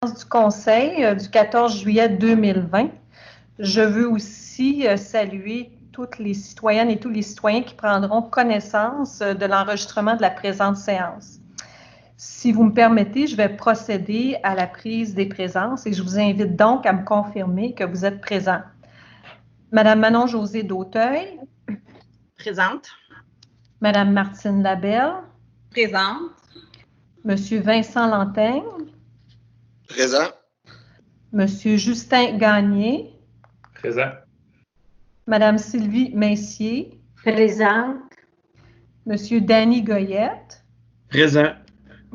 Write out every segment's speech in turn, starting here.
du Conseil du 14 juillet 2020. Je veux aussi saluer toutes les citoyennes et tous les citoyens qui prendront connaissance de l'enregistrement de la présente séance. Si vous me permettez, je vais procéder à la prise des présences et je vous invite donc à me confirmer que vous êtes présents. Madame Manon-Josée d'Auteuil. Présente. Madame Martine Labelle. Présente. Monsieur Vincent Lantaigne. Présent. Monsieur Justin Gagné. Présent. Madame Sylvie Messier. Présente. Monsieur Danny Goyette. Présent.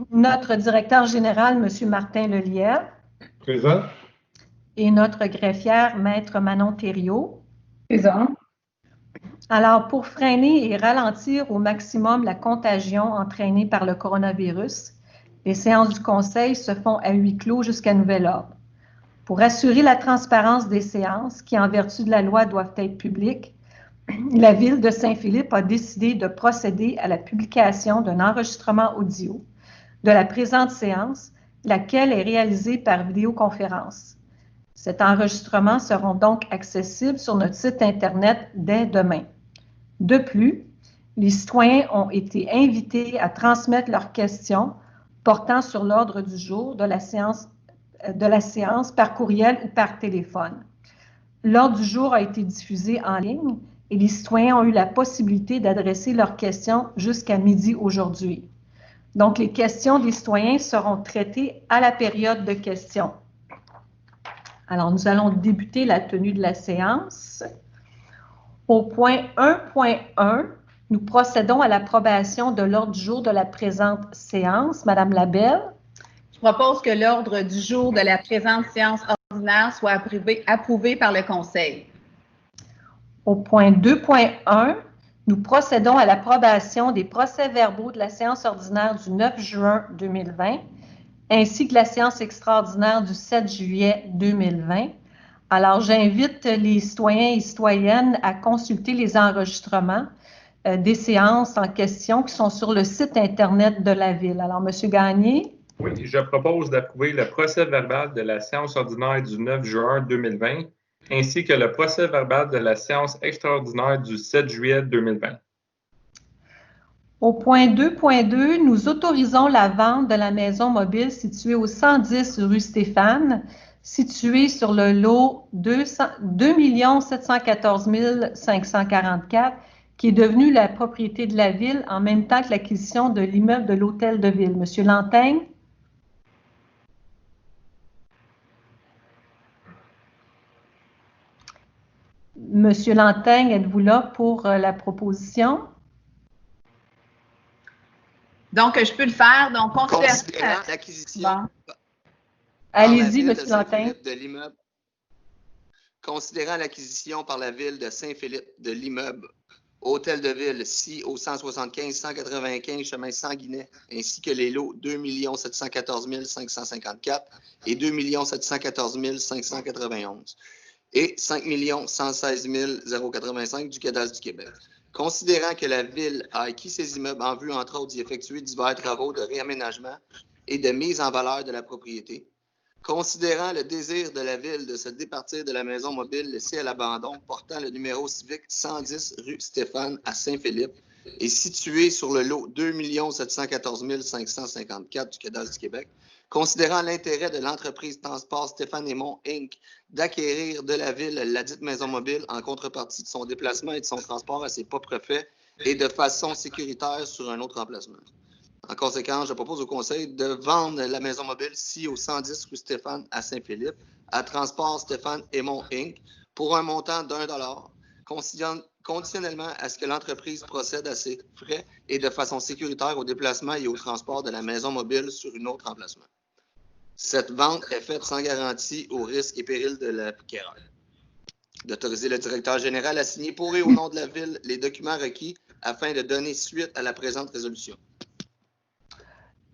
Notre directeur général, Monsieur Martin Lelièvre. Présent. Et notre greffière, Maître Manon Thériault. Présent. Alors, pour freiner et ralentir au maximum la contagion entraînée par le coronavirus, les séances du Conseil se font à huis clos jusqu'à nouvel ordre. Pour assurer la transparence des séances, qui en vertu de la loi doivent être publiques, la Ville de Saint-Philippe a décidé de procéder à la publication d'un enregistrement audio de la présente séance, laquelle est réalisée par vidéoconférence. Cet enregistrement sera donc accessible sur notre site Internet dès demain. De plus, les citoyens ont été invités à transmettre leurs questions portant sur l'ordre du jour de la séance par courriel ou par téléphone. L'ordre du jour a été diffusé en ligne et les citoyens ont eu la possibilité d'adresser leurs questions jusqu'à midi aujourd'hui. Donc, les questions des citoyens seront traitées à la période de questions. Alors, nous allons débuter la tenue de la séance. Au point 1.1, nous procédons à l'approbation de l'ordre du jour de la présente séance. Madame Labelle. Je propose que l'ordre du jour de la présente séance ordinaire soit approuvé par le Conseil. Au point 2.1, nous procédons à l'approbation des procès-verbaux de la séance ordinaire du 9 juin 2020 ainsi que la séance extraordinaire du 7 juillet 2020. Alors, j'invite les citoyens et citoyennes à consulter les enregistrements des séances en question qui sont sur le site Internet de la Ville. Alors, M. Gagné. Oui, je propose d'approuver le procès-verbal de la séance ordinaire du 9 juin 2020 ainsi que le procès-verbal de la séance extraordinaire du 7 juillet 2020. Au point 2.2, nous autorisons la vente de la maison mobile située au 110 rue Stéphane, située sur le lot 2 714 544, qui est devenu la propriété de la Ville en même temps que l'acquisition de l'immeuble de l'Hôtel de Ville. Monsieur Lantaigne? Monsieur Lantaigne, êtes-vous là pour la proposition? Donc, je peux le faire. Donc, considérant l'acquisition. Bon. Allez-y, M. Lantaigne. Considérant l'acquisition par la Ville de Saint-Philippe de l'immeuble Hôtel de Ville, SI au 175-195 chemin Sanguinet, ainsi que les lots 2 714 554 et 2 714 591 et 5 116 085 du cadastre du Québec. Considérant que la Ville a acquis ces immeubles en vue, entre autres, d'y effectuer divers travaux de réaménagement et de mise en valeur de la propriété, considérant le désir de la Ville de se départir de la maison mobile laissée à l'abandon portant le numéro civique 110 rue Stéphane à Saint-Philippe et située sur le lot 2 714 554 du cadastre du Québec, considérant l'intérêt de l'entreprise Transport Stéphane Aymon, Inc. d'acquérir de la Ville ladite maison mobile en contrepartie de son déplacement et de son transport à ses propres frais et de façon sécuritaire sur un autre emplacement. En conséquence, je propose au Conseil de vendre la maison mobile SI au 110 rue Stéphane à Saint-Philippe à Transport Stéphane Aymon, Inc. pour un montant d'$1, conditionnellement à ce que l'entreprise procède à ses frais et de façon sécuritaire au déplacement et au transport de la maison mobile sur un autre emplacement. Cette vente est faite sans garantie au risque et péril de l'acquéreur. D'autoriser le directeur général à signer pour et au nom de la Ville les documents requis afin de donner suite à la présente résolution.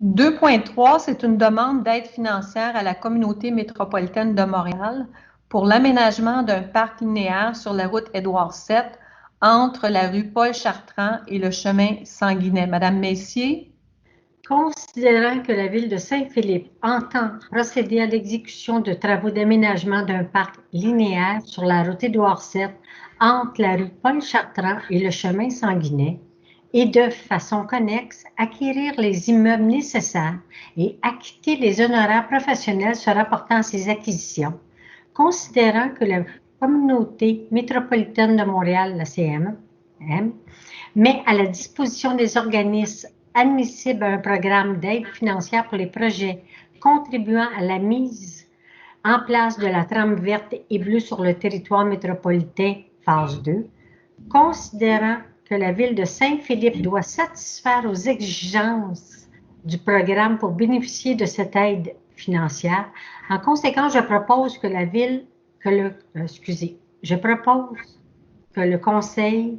2.3, c'est une demande d'aide financière à la communauté métropolitaine de Montréal pour l'aménagement d'un parc linéaire sur la route Édouard VII entre la rue Paul Chartrand et le chemin Sanguinet. Madame Messier? Considérant que la Ville de Saint-Philippe entend procéder à l'exécution de travaux d'aménagement d'un parc linéaire sur la route Édouard VII entre la rue Paul-Chartrand et le chemin Sanguinet, et de façon connexe, acquérir les immeubles nécessaires et acquitter les honoraires professionnels se rapportant à ces acquisitions, considérant que la Communauté métropolitaine de Montréal, la CMM, met à la disposition des organismes admissibles à un programme d'aide financière pour les projets contribuant à la mise en place de la trame verte et bleue sur le territoire métropolitain, phase 2, considérant que la Ville de Saint-Philippe doit satisfaire aux exigences du programme pour bénéficier de cette aide financière. En conséquence, je propose que la Ville, que le Conseil,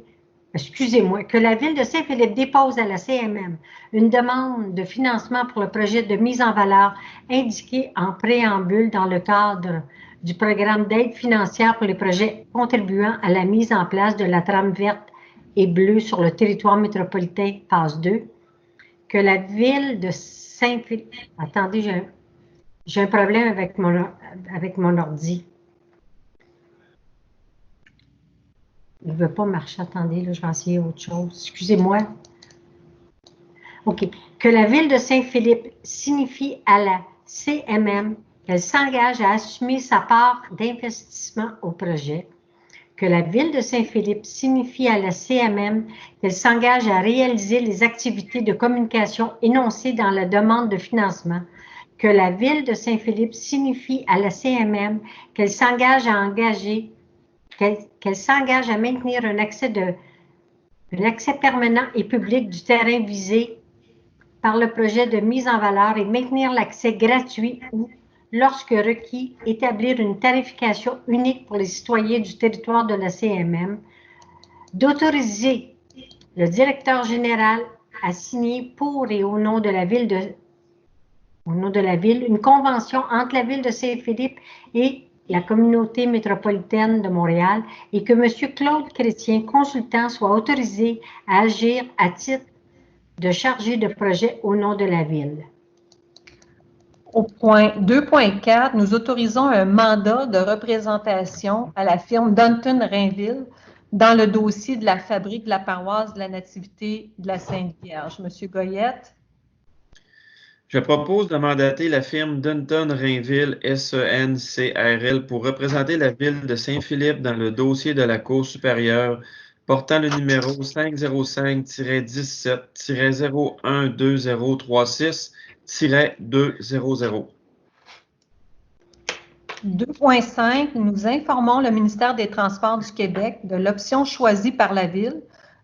que la Ville de Saint-Philippe dépose à la CMM une demande de financement pour le projet de mise en valeur indiqué en préambule dans le cadre du programme d'aide financière pour les projets contribuant à la mise en place de la trame verte et bleue sur le territoire métropolitain, phase 2, que la Ville de Saint-Philippe... Attendez, j'ai un problème avec mon ordi. Il ne veut pas marcher. Attendez, là, je vais essayer autre chose. Excusez-moi. OK. Que la Ville de Saint-Philippe signifie à la CMM qu'elle s'engage à assumer sa part d'investissement au projet. Que la Ville de Saint-Philippe signifie à la CMM qu'elle s'engage à réaliser les activités de communication énoncées dans la demande de financement. Que la Ville de Saint-Philippe signifie à la CMM qu'elle s'engage à maintenir un accès permanent et public du terrain visé par le projet de mise en valeur et maintenir l'accès gratuit ou, lorsque requis, établir une tarification unique pour les citoyens du territoire de la CMM, d'autoriser le directeur général à signer pour et au nom de la Ville une convention entre la Ville de Saint-Philippe et la Communauté métropolitaine de Montréal et que M. Claude Chrétien, consultant, soit autorisé à agir à titre de chargé de projet au nom de la Ville. Au point 2.4, nous autorisons un mandat de représentation à la firme Dunton Rainville dans le dossier de la fabrique de la paroisse de la Nativité de la Sainte Vierge. Monsieur Goyette. Je propose de mandater la firme Dunton Rainville SENCRL pour représenter la Ville de Saint-Philippe dans le dossier de la Cour supérieure portant le numéro 505-17-012036-200. 2.5, nous informons le ministère des Transports du Québec de l'option choisie par la Ville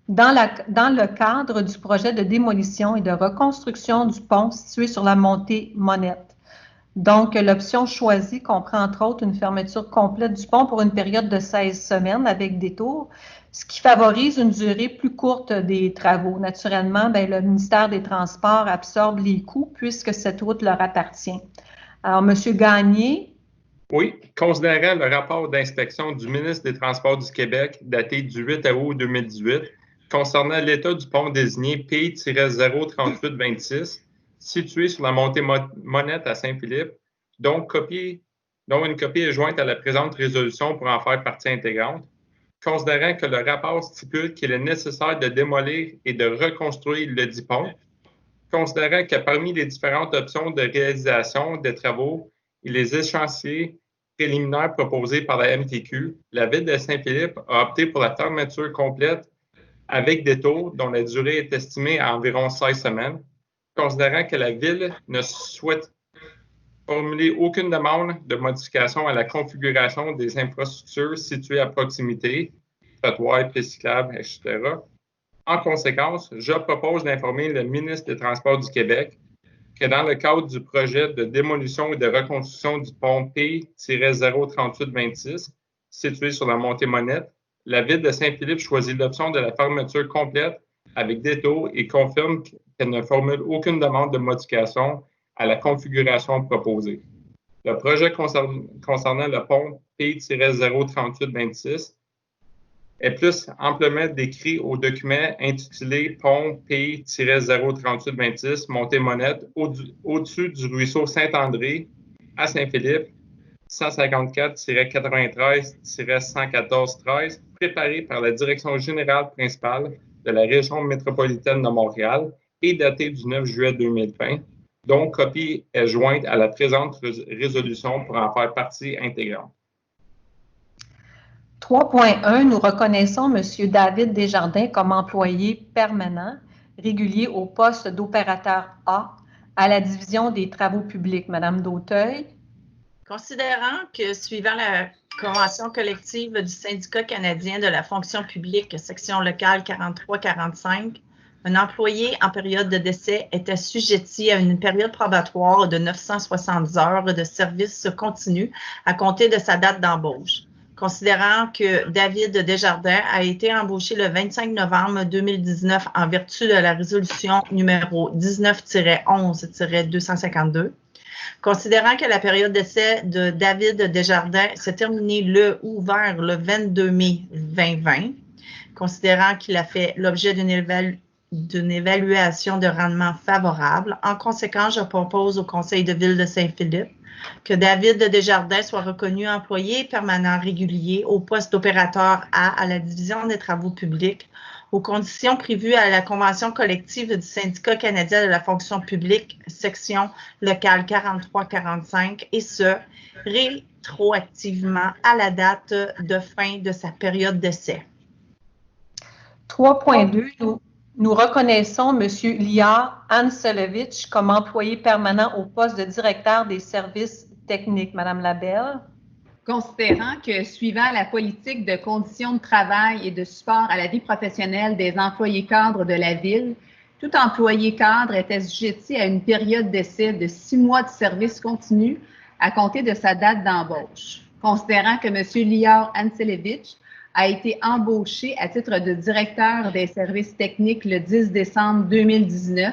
dans le cadre du projet de démolition et de reconstruction du pont situé sur la montée Monette. Donc, l'option choisie comprend entre autres une fermeture complète du pont pour une période de 16 semaines avec détour, ce qui favorise une durée plus courte des travaux. Naturellement, le ministère des Transports absorbe les coûts puisque cette route leur appartient. Alors, M. Gagné. Oui, considérant le rapport d'inspection du ministre des Transports du Québec daté du 8 août 2018 concernant l'état du pont désigné P-03826, situé sur la montée Monette à Saint-Philippe, dont une copie est jointe à la présente résolution pour en faire partie intégrante, considérant que le rapport stipule qu'il est nécessaire de démolir et de reconstruire le dit pont, considérant que parmi les différentes options de réalisation des travaux et les échéanciers préliminaires proposés par la MTQ, la Ville de Saint-Philippe a opté pour la fermeture complète avec détour dont la durée est estimée à environ 16 semaines, considérant que la Ville ne souhaite formuler aucune demande de modification à la configuration des infrastructures situées à proximité, trottoirs, pistes cyclables, etc. En conséquence, je propose d'informer le ministre des Transports du Québec que dans le cadre du projet de démolition et de reconstruction du pont P-03826, situé sur la montée Monette, la Ville de Saint-Philippe choisit l'option de la fermeture complète avec détour et confirme qu'elle ne formule aucune demande de modification à la configuration proposée. Le projet concernant le pont P-03826 est plus amplement décrit au document intitulé Pont P-03826 Montée-Monette au-dessus du ruisseau Saint-André à Saint-Philippe, 154-93-114-13, préparé par la Direction générale principale de la région métropolitaine de Montréal et daté du 9 juillet 2020, dont copie est jointe à la présente résolution pour en faire partie intégrante. 3.1, nous reconnaissons M. David Desjardins comme employé permanent, régulier au poste d'opérateur A à la division des travaux publics. Madame Dauteuil. Considérant que, suivant la convention collective du syndicat canadien de la fonction publique, section locale 43-45, un employé en période de décès est assujetti à une période probatoire de 960 heures de service continu à compter de sa date d'embauche. Considérant que David Desjardins a été embauché le 25 novembre 2019 en vertu de la résolution numéro 19-11-252, considérant que la période d'essai de David Desjardins s'est terminée le ou vers le 22 mai 2020, considérant qu'il a fait l'objet d'une évaluation de rendement favorable, en conséquence, je propose au Conseil de ville de Saint-Philippe que David Desjardins soit reconnu employé permanent régulier au poste d'opérateur A à la division des travaux publics aux conditions prévues à la convention collective du syndicat canadien de la fonction publique, section locale 43-45, et ce, rétroactivement à la date de fin de sa période d'essai. 3.2, nous reconnaissons M. Lior Anselevich comme employé permanent au poste de directeur des services techniques. Madame Labelle. Considérant que, suivant la politique de conditions de travail et de support à la vie professionnelle des employés cadres de la Ville, tout employé cadre est assujetti à une période d'essai de 6 mois de service continu à compter de sa date d'embauche. Considérant que M. Lior Anselevich a été embauché à titre de directeur des services techniques le 10 décembre 2019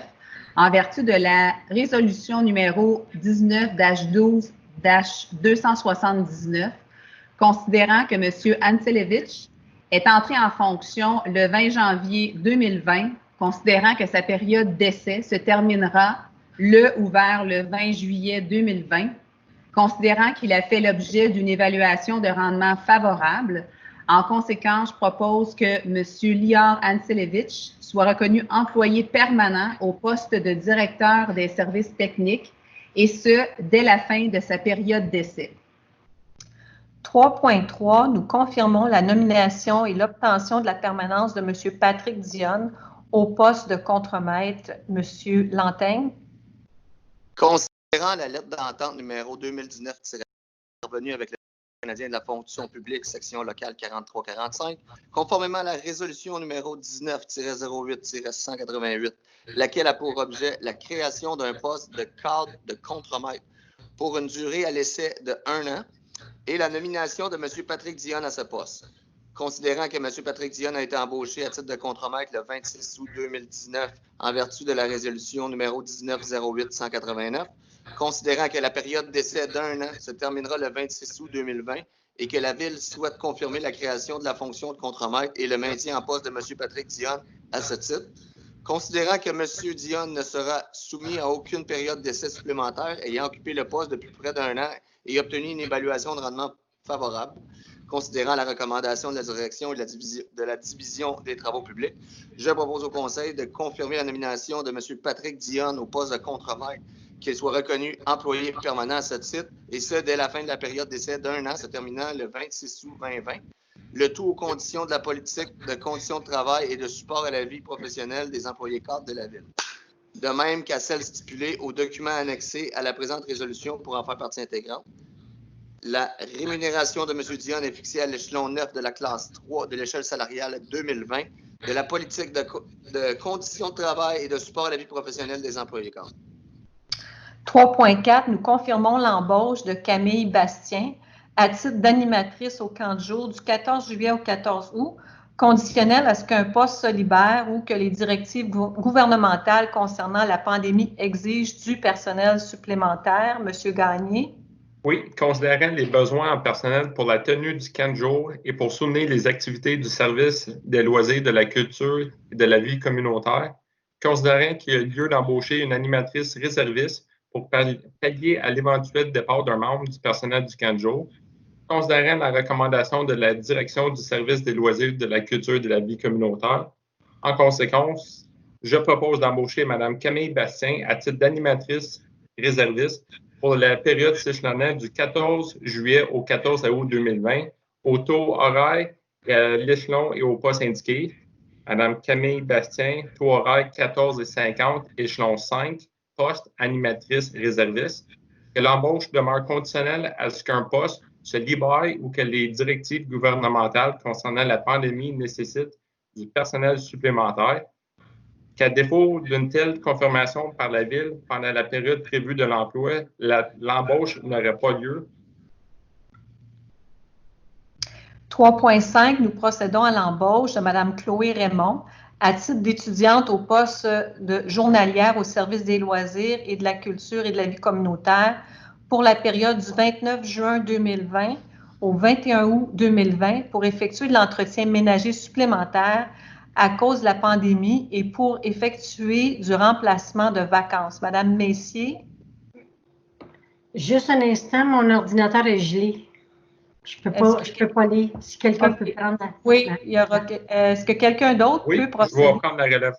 en vertu de la résolution numéro 19-12-279, considérant que M. Anselevich est entré en fonction le 20 janvier 2020, considérant que sa période d'essai se terminera le ou vers le 20 juillet 2020, considérant qu'il a fait l'objet d'une évaluation de rendement favorable. En conséquence, je propose que M. Lior Anselevich soit reconnu employé permanent au poste de directeur des services techniques, et ce, dès la fin de sa période d'essai. 3.3, nous confirmons la nomination et l'obtention de la permanence de M. Patrick Dionne au poste de contremaître. M. Lantaigne. Considérant la lettre d'entente numéro 2019 revenue avec le Canadien de la fonction publique, section locale 43-45, conformément à la résolution numéro 19-08-188, laquelle a pour objet la création d'un poste de cadre de contremaître pour une durée à l'essai de 1 an et la nomination de M. Patrick Dionne à ce poste. Considérant que M. Patrick Dionne a été embauché à titre de contremaître le 26 août 2019 en vertu de la résolution numéro 19-08-189, considérant que la période d'essai d'1 an se terminera le 26 août 2020 et que la Ville souhaite confirmer la création de la fonction de contremaître et le maintien en poste de M. Patrick Dionne à ce titre, considérant que M. Dionne ne sera soumis à aucune période d'essai supplémentaire ayant occupé le poste depuis près d'1 an et obtenu une évaluation de rendement favorable, considérant la recommandation de la direction et de la division des travaux publics, je propose au Conseil de confirmer la nomination de M. Patrick Dionne au poste de contremaître, qu'il soit reconnu employé permanent à ce titre, et ce, dès la fin de la période d'essai d'1 an se terminant le 26 août 2020, le tout aux conditions de la politique de conditions de travail et de support à la vie professionnelle des employés cadres de la Ville. De même qu'à celle stipulée au document annexé à la présente résolution pour en faire partie intégrante. La rémunération de M. Dionne est fixée à l'échelon 9 de la classe 3 de l'échelle salariale 2020 de la politique de conditions de travail et de support à la vie professionnelle des employés cadres. 3.4, nous confirmons l'embauche de Camille Bastien à titre d'animatrice au camp de jour du 14 juillet au 14 août, conditionnel à ce qu'un poste se libère ou que les directives gouvernementales concernant la pandémie exigent du personnel supplémentaire. Monsieur Gagné. Oui, considérant les besoins en personnel pour la tenue du camp de jour et pour soutenir les activités du service des loisirs, de la culture et de la vie communautaire, considérant qu'il y a lieu d'embaucher une animatrice réserviste pour pallier à l'éventuel départ d'un membre du personnel du camp de jour, considérant la recommandation de la direction du service des loisirs, de la culture et de la vie communautaire. En conséquence, je propose d'embaucher Mme Camille Bastien à titre d'animatrice réserviste pour la période s'échelonnant du 14 juillet au 14 août 2020, au taux horaire, l'échelon et au poste indiqué. Mme Camille Bastien, taux horaire 14,50, échelon 5, poste animatrice réserviste. Que l'embauche demeure conditionnelle à ce qu'un poste se libère ou que les directives gouvernementales concernant la pandémie nécessitent du personnel supplémentaire. Qu'à défaut d'une telle confirmation par la Ville pendant la période prévue de l'emploi, l'embauche n'aurait pas lieu. 3.5, nous procédons à l'embauche de Mme Chloé Raymond à titre d'étudiante au poste de journalière au service des loisirs et de la culture et de la vie communautaire pour la période du 29 juin 2020 au 21 août 2020 pour effectuer de l'entretien ménager supplémentaire à cause de la pandémie et pour effectuer du remplacement de vacances. Madame Messier. Juste un instant, mon ordinateur est gelé. Je peux pas lire. Si quelqu'un peut prendre la... Oui, est-ce que quelqu'un d'autre peut procéder? Je vais prendre la relève.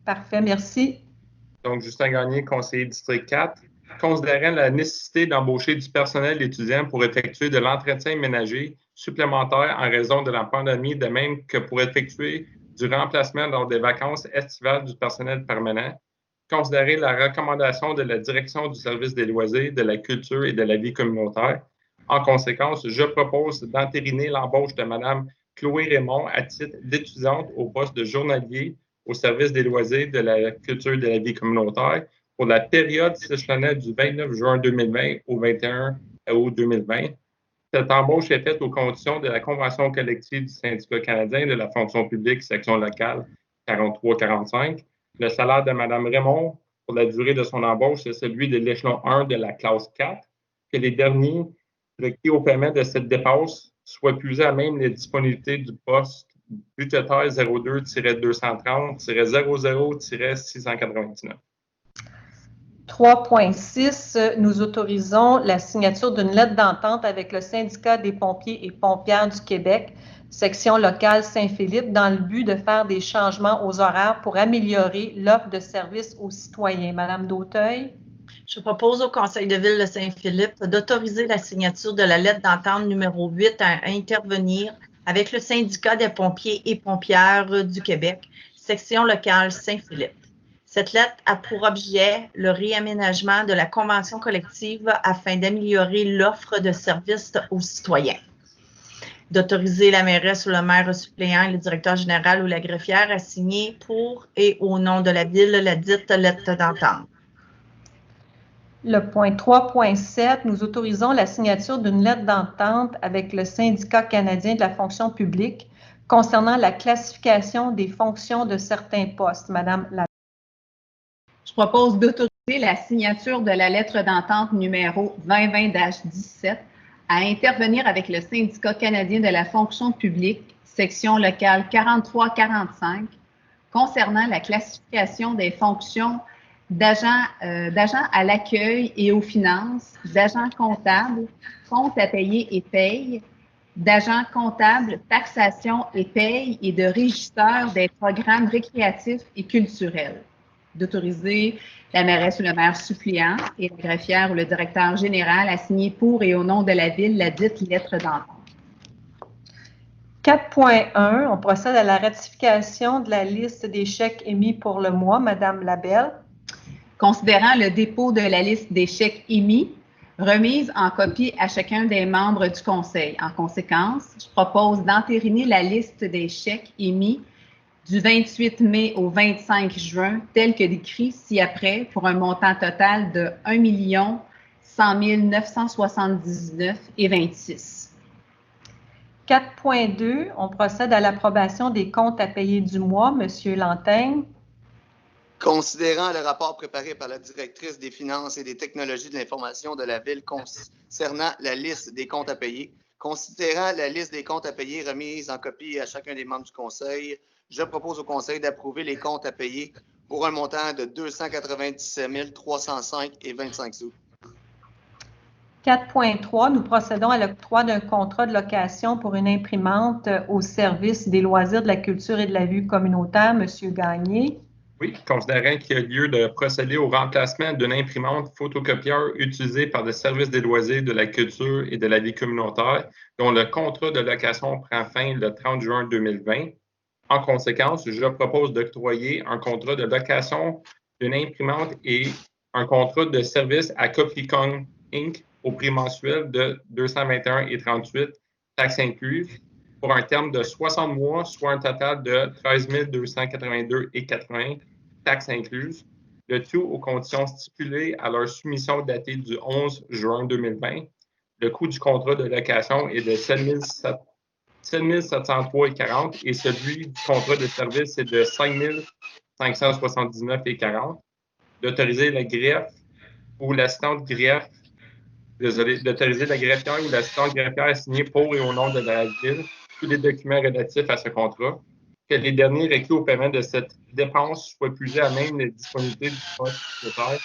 Parfait, merci. Donc, Justin Gagné, conseiller district 4. Considérant la nécessité d'embaucher du personnel étudiant pour effectuer de l'entretien ménager supplémentaire en raison de la pandémie, de même que pour effectuer du remplacement lors des vacances estivales du personnel permanent, considérer la recommandation de la direction du service des loisirs, de la culture et de la vie communautaire. En conséquence, je propose d'entériner l'embauche de Mme Chloé Raymond à titre d'étudiante au poste de journalier au service des loisirs, de la culture et de la vie communautaire pour la période s'échelonnant du 29 juin 2020 au 21 août 2020. Cette embauche est faite aux conditions de la Convention collective du syndicat canadien de la fonction publique, section locale 43-45. Le salaire de Mme Raymond pour la durée de son embauche, c'est celui de l'échelon 1 de la classe 4, que les derniers requis au paiement de cette dépense soient puisés à même les disponibilités du poste budgétaire 02-230-00-699. 3.6, nous autorisons la signature d'une lettre d'entente avec le syndicat des pompiers et pompières du Québec, section locale Saint-Philippe, dans le but de faire des changements aux horaires pour améliorer l'offre de services aux citoyens. Madame Dauteuil. Je propose au Conseil de ville de Saint-Philippe d'autoriser la signature de la lettre d'entente numéro 8 à intervenir avec le syndicat des pompiers et pompières du Québec, section locale Saint-Philippe. Cette lettre a pour objet le réaménagement de la convention collective afin d'améliorer l'offre de services aux citoyens. D'autoriser la mairesse ou le maire suppléant et le directeur général ou la greffière à signer pour et au nom de la ville la dite lettre d'entente. Le point 3.7, nous autorisons la signature d'une lettre d'entente avec le syndicat canadien de la fonction publique concernant la classification des fonctions de certains postes. Madame la... Je propose d'autoriser la signature de la lettre d'entente numéro 2020-17 à intervenir avec le syndicat canadien de la fonction publique, section locale 43-45, concernant la classification des fonctions d'agents à l'accueil et aux finances, d'agents comptables, comptes à payer et paye, d'agents comptables, taxation et paye et de régisseurs des programmes récréatifs et culturels. D'autoriser la mairesse ou le maire suppléant et la greffière ou le directeur général à signer pour et au nom de la ville la dite lettre d'entente. 4.1, on procède à la ratification de la liste des chèques émis pour le mois. Madame Labelle. Considérant le dépôt de la liste des chèques émis, remise en copie à chacun des membres du Conseil. En conséquence, je propose d'entériner la liste des chèques émis du 28 mai au 25 juin, tel que décrit ci-après, pour un montant total de 1 100 979,26. 4.2, on procède à l'approbation des comptes à payer du mois. Monsieur Lantaigne. Considérant le rapport préparé par la directrice des finances et des technologies de l'information de la Ville concernant la liste des comptes à payer, considérant la liste des comptes à payer remise en copie à chacun des membres du Conseil, je propose au Conseil d'approuver les comptes à payer pour un montant de 297 305,25 sous. 4.3, nous procédons à l'octroi d'un contrat de location pour une imprimante au service des loisirs, de la culture et de la vie communautaire. Monsieur Gagné. Oui, considérant qu'il y a lieu de procéder au remplacement d'une imprimante photocopieur utilisée par le service des loisirs, de la culture et de la vie communautaire, dont le contrat de location prend fin le 30 juin 2020. En conséquence, je propose d'octroyer un contrat de location d'une imprimante et un contrat de service à Copycon Inc. au prix mensuel de 221,38, taxes incluses, pour un terme de 60 mois, soit un total de 13 282,80, taxes incluses, le tout aux conditions stipulées à leur soumission datée du 11 juin 2020. Le coût du contrat de location est de 7 703,40 et celui du contrat de service est de 5 579,40. D'autoriser la greffe ou l'assistante greffe, d'autoriser la greffière ou l'assistante greffière à signer pour et au nom de la Ville tous les documents relatifs à ce contrat, que les derniers requis au paiement de cette dépense soient puisés à même les disponibilités du poste budgétaire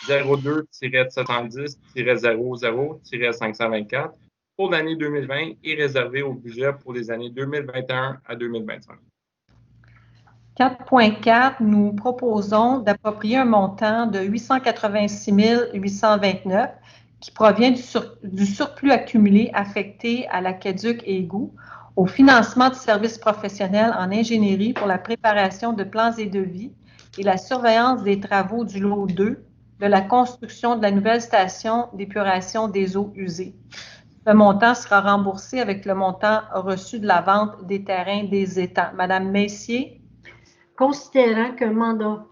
02-710-00-524 pour l'année 2020 et réservé au budget pour les années 2021 à 2025. 4.4, nous proposons d'approprier un montant de 886 829 qui provient du surplus accumulé affecté à l'Aqueduc et Égouts au financement de services professionnels en ingénierie pour la préparation de plans et devis et la surveillance des travaux du lot 2 de la construction de la nouvelle station d'épuration des eaux usées. Le montant sera remboursé avec le montant reçu de la vente des terrains des étangs. Madame Messier. Considérant qu'un mandat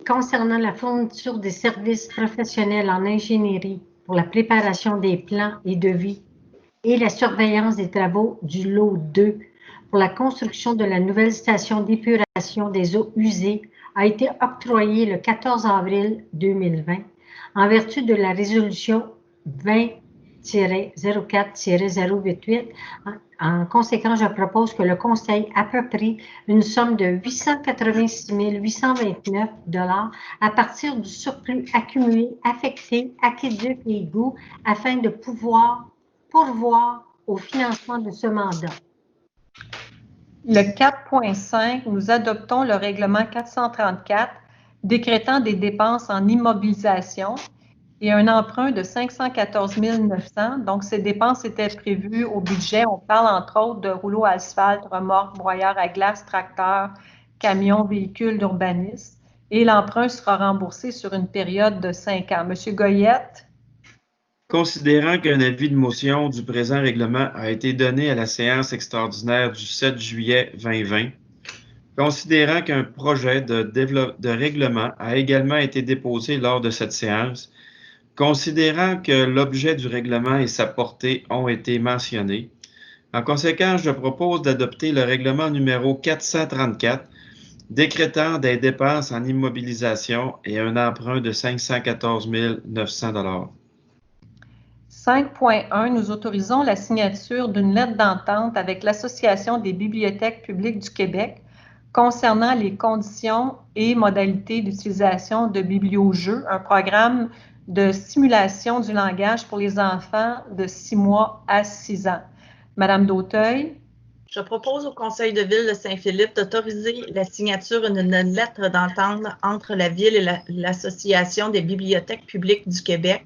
concernant la fourniture des services professionnels en ingénierie pour la préparation des plans et devis et la surveillance des travaux du lot 2 pour la construction de la nouvelle station d'épuration des eaux usées a été octroyé le 14 avril 2020 en vertu de la résolution 20-04-028. En conséquence, je propose que le Conseil approprie une somme de 886 829 $ à partir du surplus accumulé affecté à Aqueduc et Égouts afin de pourvoir au financement de ce mandat. Le 4.5, nous adoptons le règlement 434 décrétant des dépenses en immobilisation et un emprunt de 514 900. Donc, ces dépenses étaient prévues au budget. On parle entre autres de rouleaux à asphalte, remorques, broyeurs à glace, tracteurs, camions, véhicules d'urbanisme. Et l'emprunt sera remboursé sur une période de 5 ans. Monsieur Goyette. Considérant qu'un avis de motion du présent règlement a été donné à la séance extraordinaire du 7 juillet 2020, considérant qu'un projet de règlement a également été déposé lors de cette séance, considérant que l'objet du règlement et sa portée ont été mentionnés, en conséquence, je propose d'adopter le règlement numéro 434 décrétant des dépenses en immobilisation et un emprunt de 514 900 $. 5.1, nous autorisons la signature d'une lettre d'entente avec l'Association des bibliothèques publiques du Québec concernant les conditions et modalités d'utilisation de BiblioJeux, un programme de stimulation du langage pour les enfants de 6 mois à 6 ans. Madame Dauteuil. Je propose au Conseil de ville de Saint-Philippe d'autoriser la signature d'une lettre d'entente entre la Ville et l'Association des bibliothèques publiques du Québec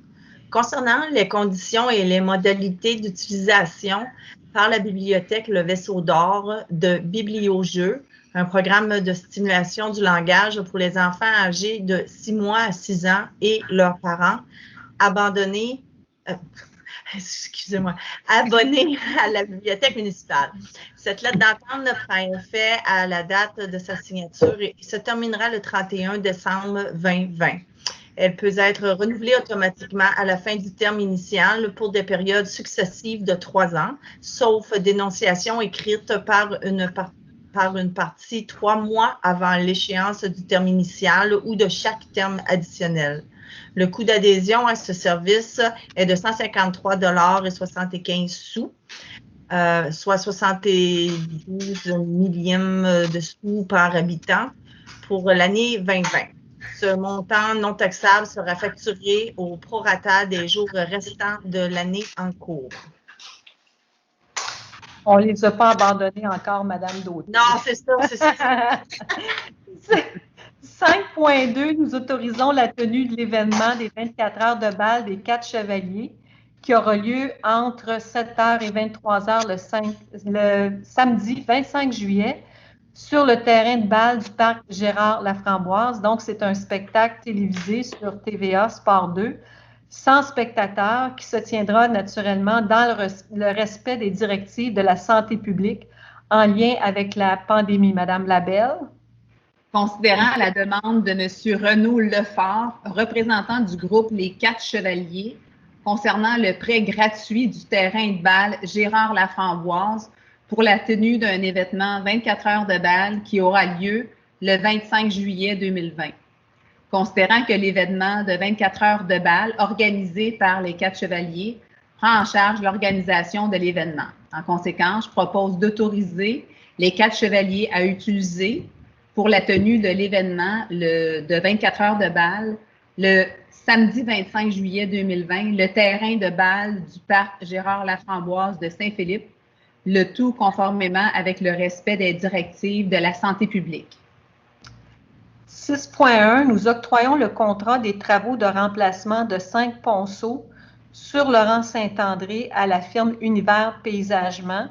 concernant les conditions et les modalités d'utilisation par la bibliothèque Le Vaisseau d'Or de BiblioJeux, un programme de stimulation du langage pour les enfants âgés de 6 mois à 6 ans et leurs parents, abonnés à la bibliothèque municipale. Cette lettre d'entente prend effet à la date de sa signature et se terminera le 31 décembre 2020. Elle peut être renouvelée automatiquement à la fin du terme initial pour des périodes successives de 3 ans, sauf dénonciation écrite par une par une partie 3 mois avant l'échéance du terme initial ou de chaque terme additionnel. Le coût d'adhésion à ce service est de 153,75 $, soit 72 millièmes de sous par habitant pour l'année 2020. Ce montant non taxable sera facturé au prorata des jours restants de l'année en cours. On ne les a pas abandonnés encore, Madame Daudet. Non, c'est ça, c'est ça. 5.2, nous autorisons la tenue de l'événement des 24 heures de bal des 4 chevaliers qui aura lieu entre 7h et 23h le samedi 25 juillet sur le terrain de bal du parc Gérard Laframboise. Donc, c'est un spectacle télévisé sur TVA Sport 2, sans spectateurs, qui se tiendra naturellement dans le respect des directives de la santé publique en lien avec la pandémie. Madame Labelle. Considérant la demande de M. Renaud Lefort, représentant du groupe Les 4 Chevaliers, concernant le prêt gratuit du terrain de bal Gérard Laframboise pour la tenue d'un événement 24 heures de bal qui aura lieu le 25 juillet 2020. Considérant que l'événement de 24 heures de bal organisé par les 4 Chevaliers prend en charge l'organisation de l'événement. En conséquence, je propose d'autoriser les 4 Chevaliers à utiliser pour la tenue de l'événement de 24 heures de bal le samedi 25 juillet 2020, le terrain de bal du parc Gérard Laframboise de Saint-Philippe, le tout conformément avec le respect des directives de la santé publique. 6.1, nous octroyons le contrat des travaux de remplacement de 5 ponceaux sur Laurent Saint-André à la firme Univers Paysagement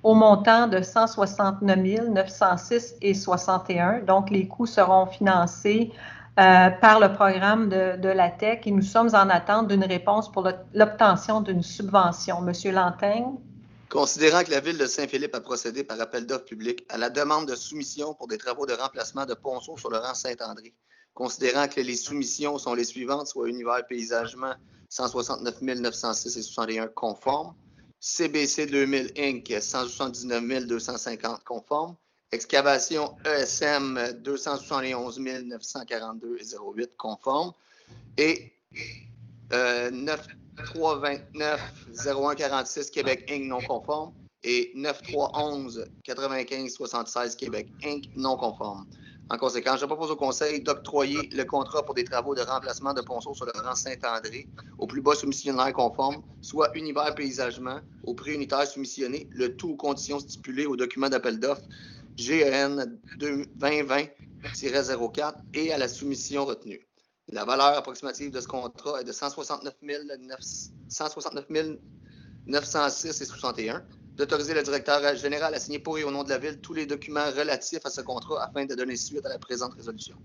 au montant de 169 906,61 $. Donc, les coûts seront financés par le programme de la TEC et nous sommes en attente d'une réponse pour l'obtention d'une subvention. Monsieur Lantaigne. Considérant que la Ville de Saint-Philippe a procédé par appel d'offres public à la demande de soumission pour des travaux de remplacement de ponceaux sur le rang Saint-André, considérant que les soumissions sont les suivantes, soit Univers Paysagement 169 906,61 conforme, CBC 2000 Inc. 179 250 conforme, Excavation ESM 271 942,08 conforme et 9329 0146 Québec Inc. non conforme et 9311 95 76 Québec Inc. non conforme. En conséquence, je propose au Conseil d'octroyer le contrat pour des travaux de remplacement de ponceaux sur le rang Saint-André au plus bas soumissionnaire conforme, soit Univers Paysagement, au prix unitaire soumissionné, le tout aux conditions stipulées au document d'appel d'offres GEN 2020-04 et à la soumission retenue. La valeur approximative de ce contrat est de 169 906,61 $. D'autoriser le directeur général à signer pour et au nom de la Ville tous les documents relatifs à ce contrat afin de donner suite à la présente résolution.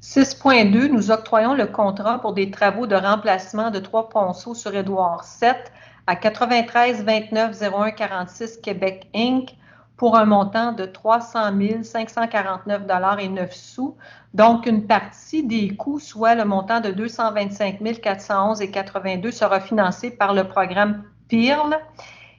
6.2, nous octroyons le contrat pour des travaux de remplacement de 3 ponceaux sur Édouard 7 à 93 29 01 46 Québec Inc. pour un montant de 300 549,09 $. Donc, une partie des coûts, soit le montant de 225 411,82 $, sera financée par le programme PIRL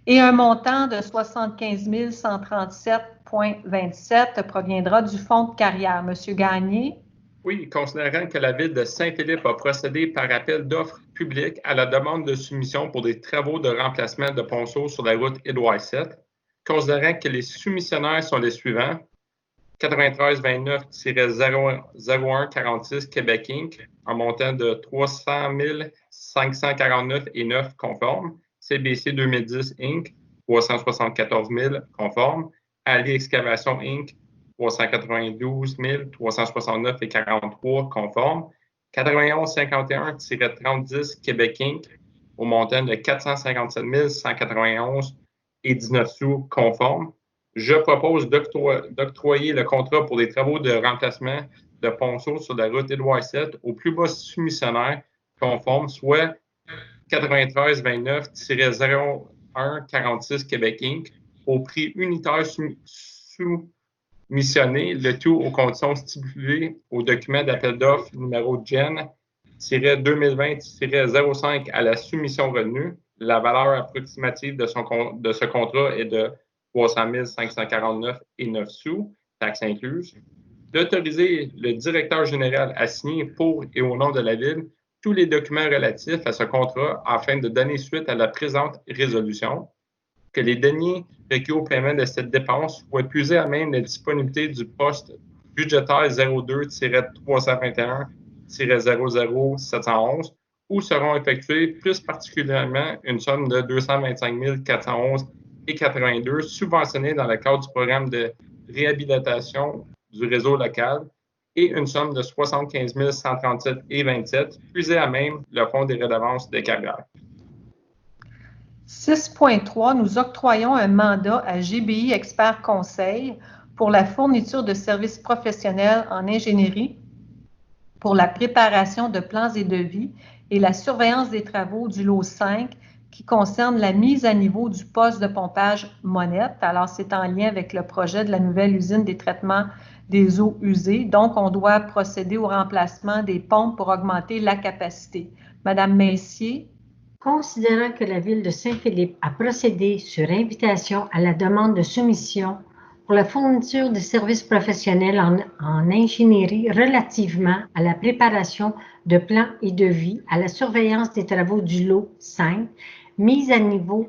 et un montant de 75 137,27 $ proviendra du fonds de carrière. Monsieur Gagné. Oui, considérant que la Ville de Saint-Philippe a procédé par appel d'offres public à la demande de soumission pour des travaux de remplacement de ponceaux sur la route Édouard 7, considérant que les soumissionnaires sont les suivants, 9329-0146 Québec Inc., en montant de 300 549,9 $ conforme, CBC 2010 Inc., 374 000 conforme, Ali Excavation Inc., 392 369,43 conforme, 9151-3010 Québec Inc., au montant de 457 191,19 $ conforme. Je propose d'octroyer le contrat pour des travaux de remplacement de ponceaux sur la route Édouard 7 au plus bas soumissionnaire conforme, soit 9329-0146 Québec Inc., au prix unitaire soumissionné, le tout aux conditions stipulées au document d'appel d'offres numéro GEN-2020-05 à la soumission retenue. La valeur approximative de ce contrat est de 300 549 et 9 sous, taxes incluses. D'autoriser le directeur général à signer pour et au nom de la Ville tous les documents relatifs à ce contrat afin de donner suite à la présente résolution, que les deniers requis au paiement de cette dépense soient puisés à même la disponibilité du poste budgétaire 02-321-00711 où seront effectués plus particulièrement une somme de 225 411,82 subventionnée dans le cadre du programme de réhabilitation du réseau local et une somme de 75 137,27 puisée à même le fonds des redevances des carrières. 6.3, nous octroyons un mandat à GBI Expert Conseil pour la fourniture de services professionnels en ingénierie pour la préparation de plans et devis et la surveillance des travaux du lot 5 qui concerne la mise à niveau du poste de pompage Monette. Alors, c'est en lien avec le projet de la nouvelle usine des traitements des eaux usées. Donc, on doit procéder au remplacement des pompes pour augmenter la capacité. Madame Messier. Considérant que la Ville de Saint-Philippe a procédé sur invitation à la demande de soumission pour la fourniture de services professionnels en ingénierie relativement à la préparation de plans et devis, à la surveillance des travaux du lot 5, mise à niveau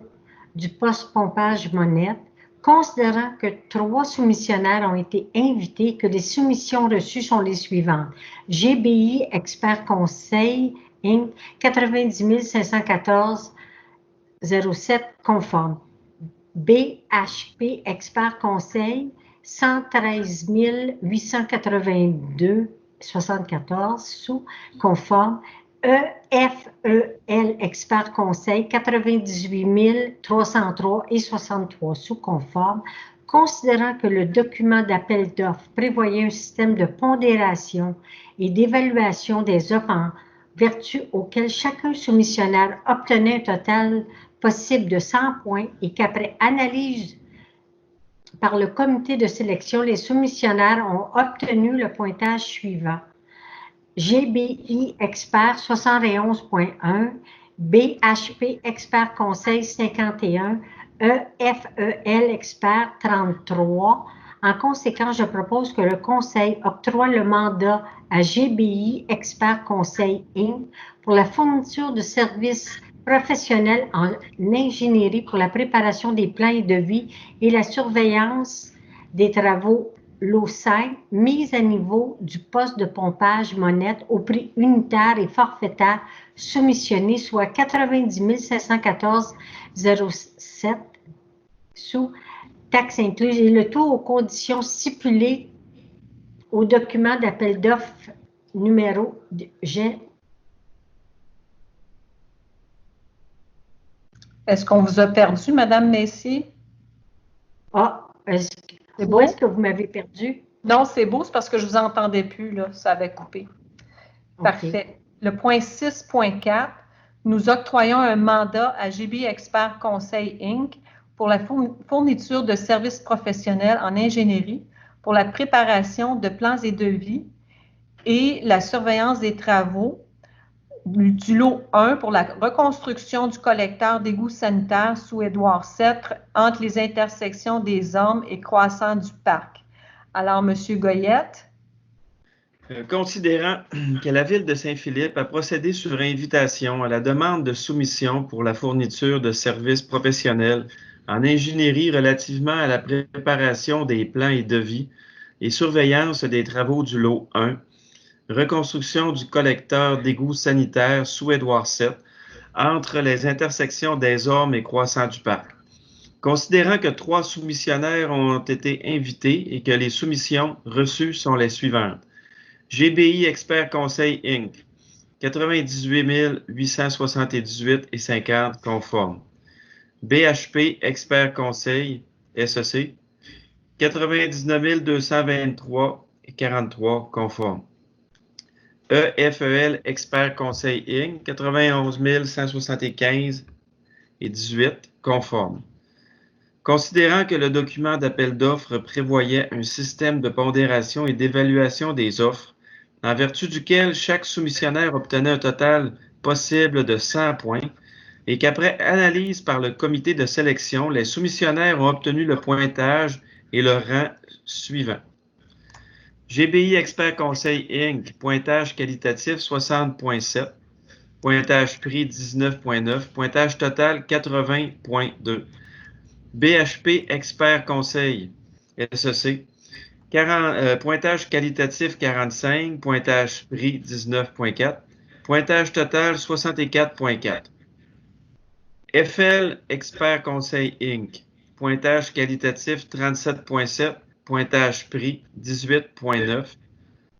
du poste pompage Monette, considérant que 3 soumissionnaires ont été invités, que les soumissions reçues sont les suivantes. GBI Expert Conseil Inc. 90 514,07 conforme. BHP Expert Conseil 113 882,74 sous conforme. EFEL Expert Conseil 98 303,63 sous conforme. Considérant que le document d'appel d'offres prévoyait un système de pondération et d'évaluation des offres en vertu auquel chacun soumissionnaire obtenait un total possible de 100 points et qu'après analyse par le comité de sélection, les soumissionnaires ont obtenu le pointage suivant. GBI Expert 71.1, BHP Expert Conseil 51, EFEL Expert 33. En conséquence, je propose que le Conseil octroie le mandat à GBI Expert Conseil Inc. pour la fourniture de services professionnels en ingénierie pour la préparation des plans et devis et la surveillance des travaux lot 5, mise à niveau du poste de pompage Monette au prix unitaire et forfaitaire soumissionné, soit 90 514,07 sous taxes incluses et le tout aux conditions stipulées au document d'appel d'offres numéro G. Est-ce qu'on vous a perdu, Madame Messier? Ah, c'est beau? Où est-ce que vous m'avez perdu? Non, c'est beau, c'est parce que je ne vous entendais plus, là, ça avait coupé. Okay. Parfait. Le point 6.4, nous octroyons un mandat à GBI Expert Conseil Inc. pour la fourniture de services professionnels en ingénierie pour la préparation de plans et devis et la surveillance des travaux du lot 1 pour la reconstruction du collecteur d'égouts sanitaires sous Édouard VII entre les intersections des Ormes et Croissant du Parc. Alors, M. Goyette. Considérant que la Ville de Saint-Philippe a procédé sur invitation à la demande de soumission pour la fourniture de services professionnels en ingénierie relativement à la préparation des plans et devis et surveillance des travaux du lot 1, reconstruction du collecteur d'égouts sanitaires sous Édouard VII entre les intersections des Ormes et Croissant du Parc. Considérant que 3 soumissionnaires ont été invités et que les soumissions reçues sont les suivantes. GBI Expert Conseil Inc. 98 878,50 conforme. BHP Expert Conseil SEC 99 223,43 conforme. EFEL Expert Conseil Inc. 91 175,18 conforme. Considérant que le document d'appel d'offres prévoyait un système de pondération et d'évaluation des offres, en vertu duquel chaque soumissionnaire obtenait un total possible de 100 points, et qu'après analyse par le comité de sélection, les soumissionnaires ont obtenu le pointage et le rang suivant. GBI Expert Conseil Inc., pointage qualitatif 60.7, pointage prix 19.9, pointage total 80.2. BHP Expert Conseil SEC, pointage qualitatif 45, pointage prix 19.4, pointage total 64.4. FL Expert Conseil Inc., pointage qualitatif 37.7, pointage prix 18.9,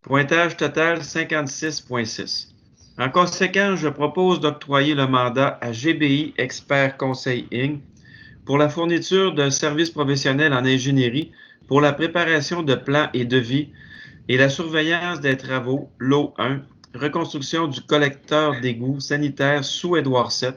pointage total 56.6. En conséquence, je propose d'octroyer le mandat à GBI Expert Conseil Inc. pour la fourniture d'un service professionnel en ingénierie pour la préparation de plans et devis et la surveillance des travaux, lot 1, reconstruction du collecteur d'égouts sanitaires sous Édouard VII,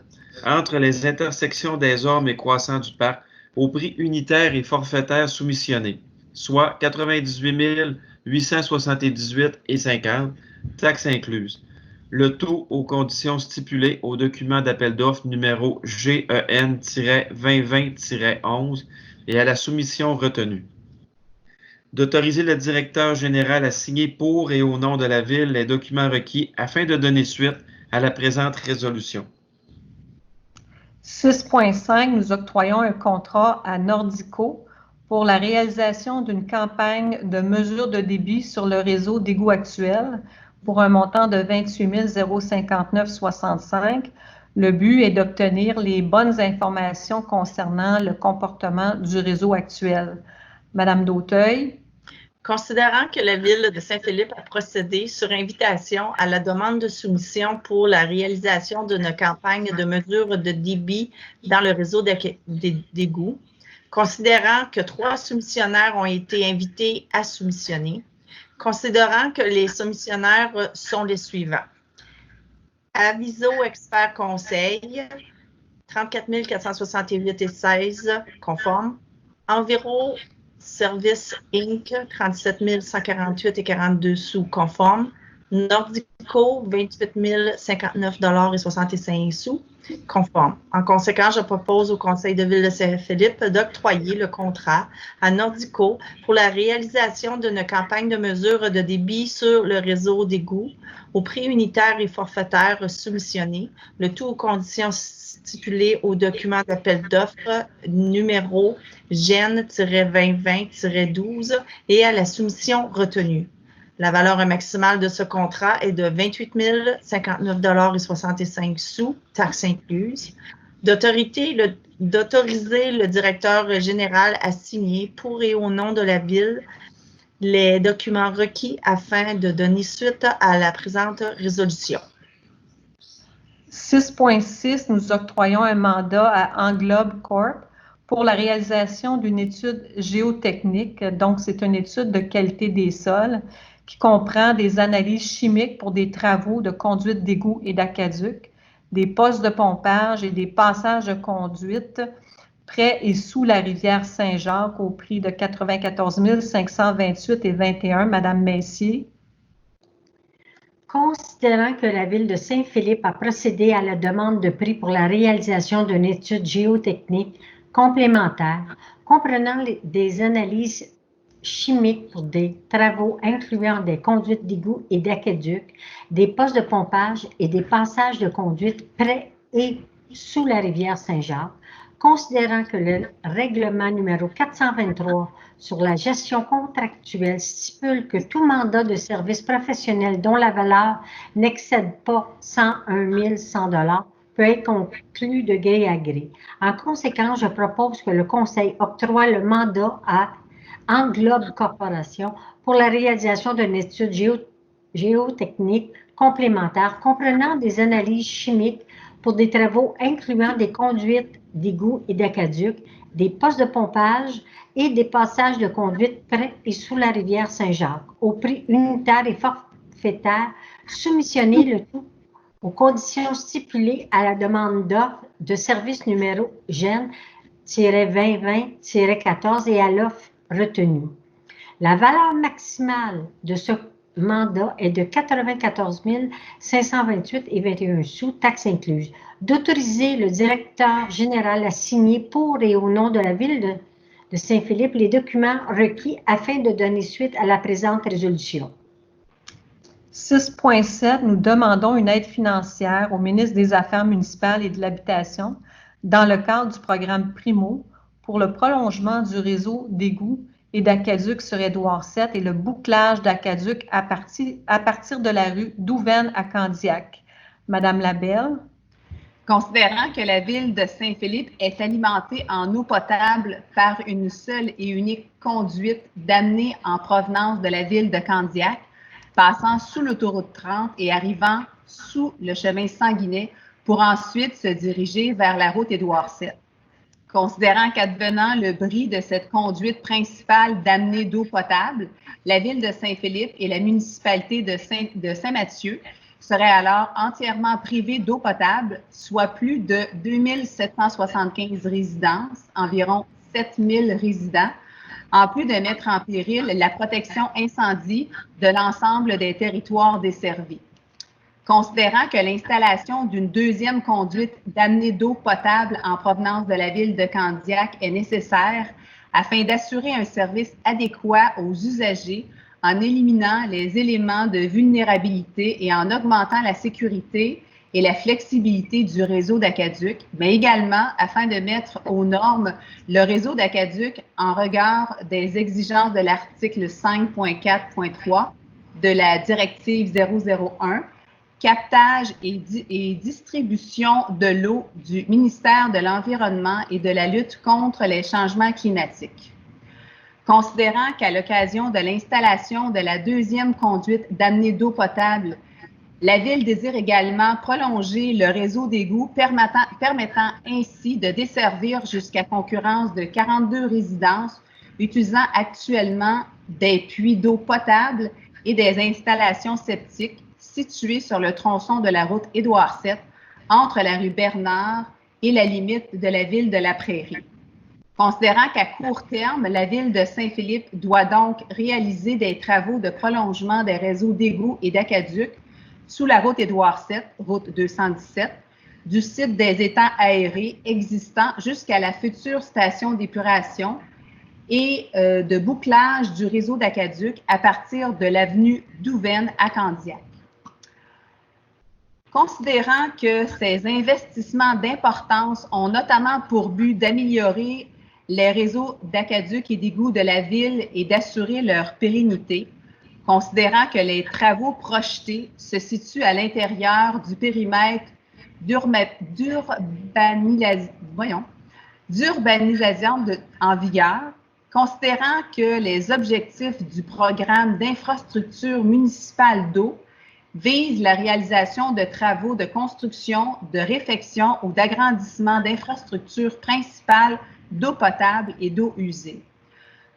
entre les intersections des ormes et croissants du parc, au prix unitaire et forfaitaire soumissionné, soit 98 878,50, taxes incluses. Le tout aux conditions stipulées au document d'appel d'offres numéro GEN-2020-11 et à la soumission retenue. D'autoriser le directeur général à signer pour et au nom de la Ville les documents requis afin de donner suite à la présente résolution. 6.5, nous octroyons un contrat à Nordico pour la réalisation d'une campagne de mesure de débit sur le réseau d'égouts actuel pour un montant de 28 059,65. Le but est d'obtenir les bonnes informations concernant le comportement du réseau actuel. Madame Dauteuil. Considérant que la Ville de Saint-Philippe a procédé sur invitation à la demande de soumission pour la réalisation d'une campagne de mesure de débit dans le réseau d'égouts, considérant que 3 soumissionnaires ont été invités à soumissionner, considérant que les soumissionnaires sont les suivants. Aviso Expert Conseil, 34 468,16 conforme. Enviro Service Inc., 37 148,42 sous conforme. Nordico, 28 059,65 sous conforme. En conséquence, je propose au Conseil de Ville de Saint-Philippe d'octroyer le contrat à Nordico pour la réalisation d'une campagne de mesure de débit sur le réseau d'égouts au prix unitaire et forfaitaire soumissionné, le tout aux conditions stipulées au document d'appel d'offres numéro GEN-2020-12 et à la soumission retenue. La valeur maximale de ce contrat est de 28 059,65 sous, taxes incluses. D'autoriser le directeur général à signer pour et au nom de la Ville les documents requis afin de donner suite à la présente résolution. 6.6, nous octroyons un mandat à Englobe Corp pour la réalisation d'une étude géotechnique. Donc, c'est une étude de qualité des sols qui comprend des analyses chimiques pour des travaux de conduite d'égout et d'aqueduc, des postes de pompage et des passages de conduite près et sous la rivière Saint-Jacques au prix de 94 528,21. Madame Messier. Considérant que la Ville de Saint-Philippe a procédé à la demande de prix pour la réalisation d'une étude géotechnique complémentaire comprenant des analyses chimiques pour des travaux incluant des conduites d'égout et d'aqueduc, des postes de pompage et des passages de conduite près et sous la rivière Saint-Jacques, considérant que le règlement numéro 423 sur la gestion contractuelle stipule que tout mandat de service professionnel dont la valeur n'excède pas 101 100 $ peut être conclu de gré à gré. En conséquence, je propose que le Conseil octroie le mandat à Englobe Corporation pour la réalisation d'une étude géotechnique complémentaire comprenant des analyses chimiques pour des travaux incluant des conduites d'égout et d'aqueduc, des postes de pompage et des passages de conduite près et sous la rivière Saint-Jacques, au prix unitaire et forfaitaire, soumissionné le tout aux conditions stipulées à la demande d'offre de service numéro GEN-2020-14 et à l'offre retenue. La valeur maximale de ce mandat est de 94 528,21 sous, taxes incluses. D'autoriser le directeur général à signer pour et au nom de la Ville de Saint-Philippe les documents requis afin de donner suite à la présente résolution. 6.7, nous demandons une aide financière au ministre des Affaires municipales et de l'Habitation dans le cadre du programme Primo pour le prolongement du réseau d'égouts et d'aqueducs sur Édouard VII et le bouclage d'aqueducs à partir de la rue Douvaine à Candiac. Madame Labelle. Considérant que la ville de Saint-Philippe est alimentée en eau potable par une seule et unique conduite d'amener en provenance de la ville de Candiac, passant sous l'autoroute 30 et arrivant sous le chemin Sanguinet pour ensuite se diriger vers la route Édouard VII. Considérant qu'advenant le bris de cette conduite principale d'amener d'eau potable, la ville de Saint-Philippe et la municipalité de Saint-Mathieu seraient alors entièrement privées d'eau potable, soit plus de 2775 résidences, environ 7000 résidents, en plus de mettre en péril la protection incendie de l'ensemble des territoires desservis. Considérant que l'installation d'une deuxième conduite d'amener d'eau potable en provenance de la ville de Candiac est nécessaire afin d'assurer un service adéquat aux usagers en éliminant les éléments de vulnérabilité et en augmentant la sécurité et la flexibilité du réseau d'aqueducs, mais également afin de mettre aux normes le réseau d'aqueducs en regard des exigences de l'article 5.4.3 de la directive 001, captage et distribution de l'eau du ministère de l'Environnement et de la lutte contre les changements climatiques. Considérant qu'à l'occasion de l'installation de la deuxième conduite d'amener d'eau potable, la Ville désire également prolonger le réseau d'égouts permettant ainsi de desservir jusqu'à concurrence de 42 résidences utilisant actuellement des puits d'eau potable et des installations septiques situées sur le tronçon de la route Édouard VII entre la rue Bernard et la limite de la ville de La Prairie. Considérant qu'à court terme, la ville de Saint-Philippe doit donc réaliser des travaux de prolongement des réseaux d'égouts et d'aqueducs sous la route Édouard VII, route 217, du site des étangs aérés existants jusqu'à la future station d'épuration et de bouclage du réseau d'aqueducs à partir de l'avenue Douvaine à Candiac. Considérant que ces investissements d'importance ont notamment pour but d'améliorer les réseaux d'aqueducs et d'égouts de la ville et d'assurer leur pérennité, considérant que les travaux projetés se situent à l'intérieur du périmètre d'urbanisation en vigueur, considérant que les objectifs du programme d'infrastructure municipale d'eau visent la réalisation de travaux de construction, de réfection ou d'agrandissement d'infrastructures principales d'eau potable et d'eau usée.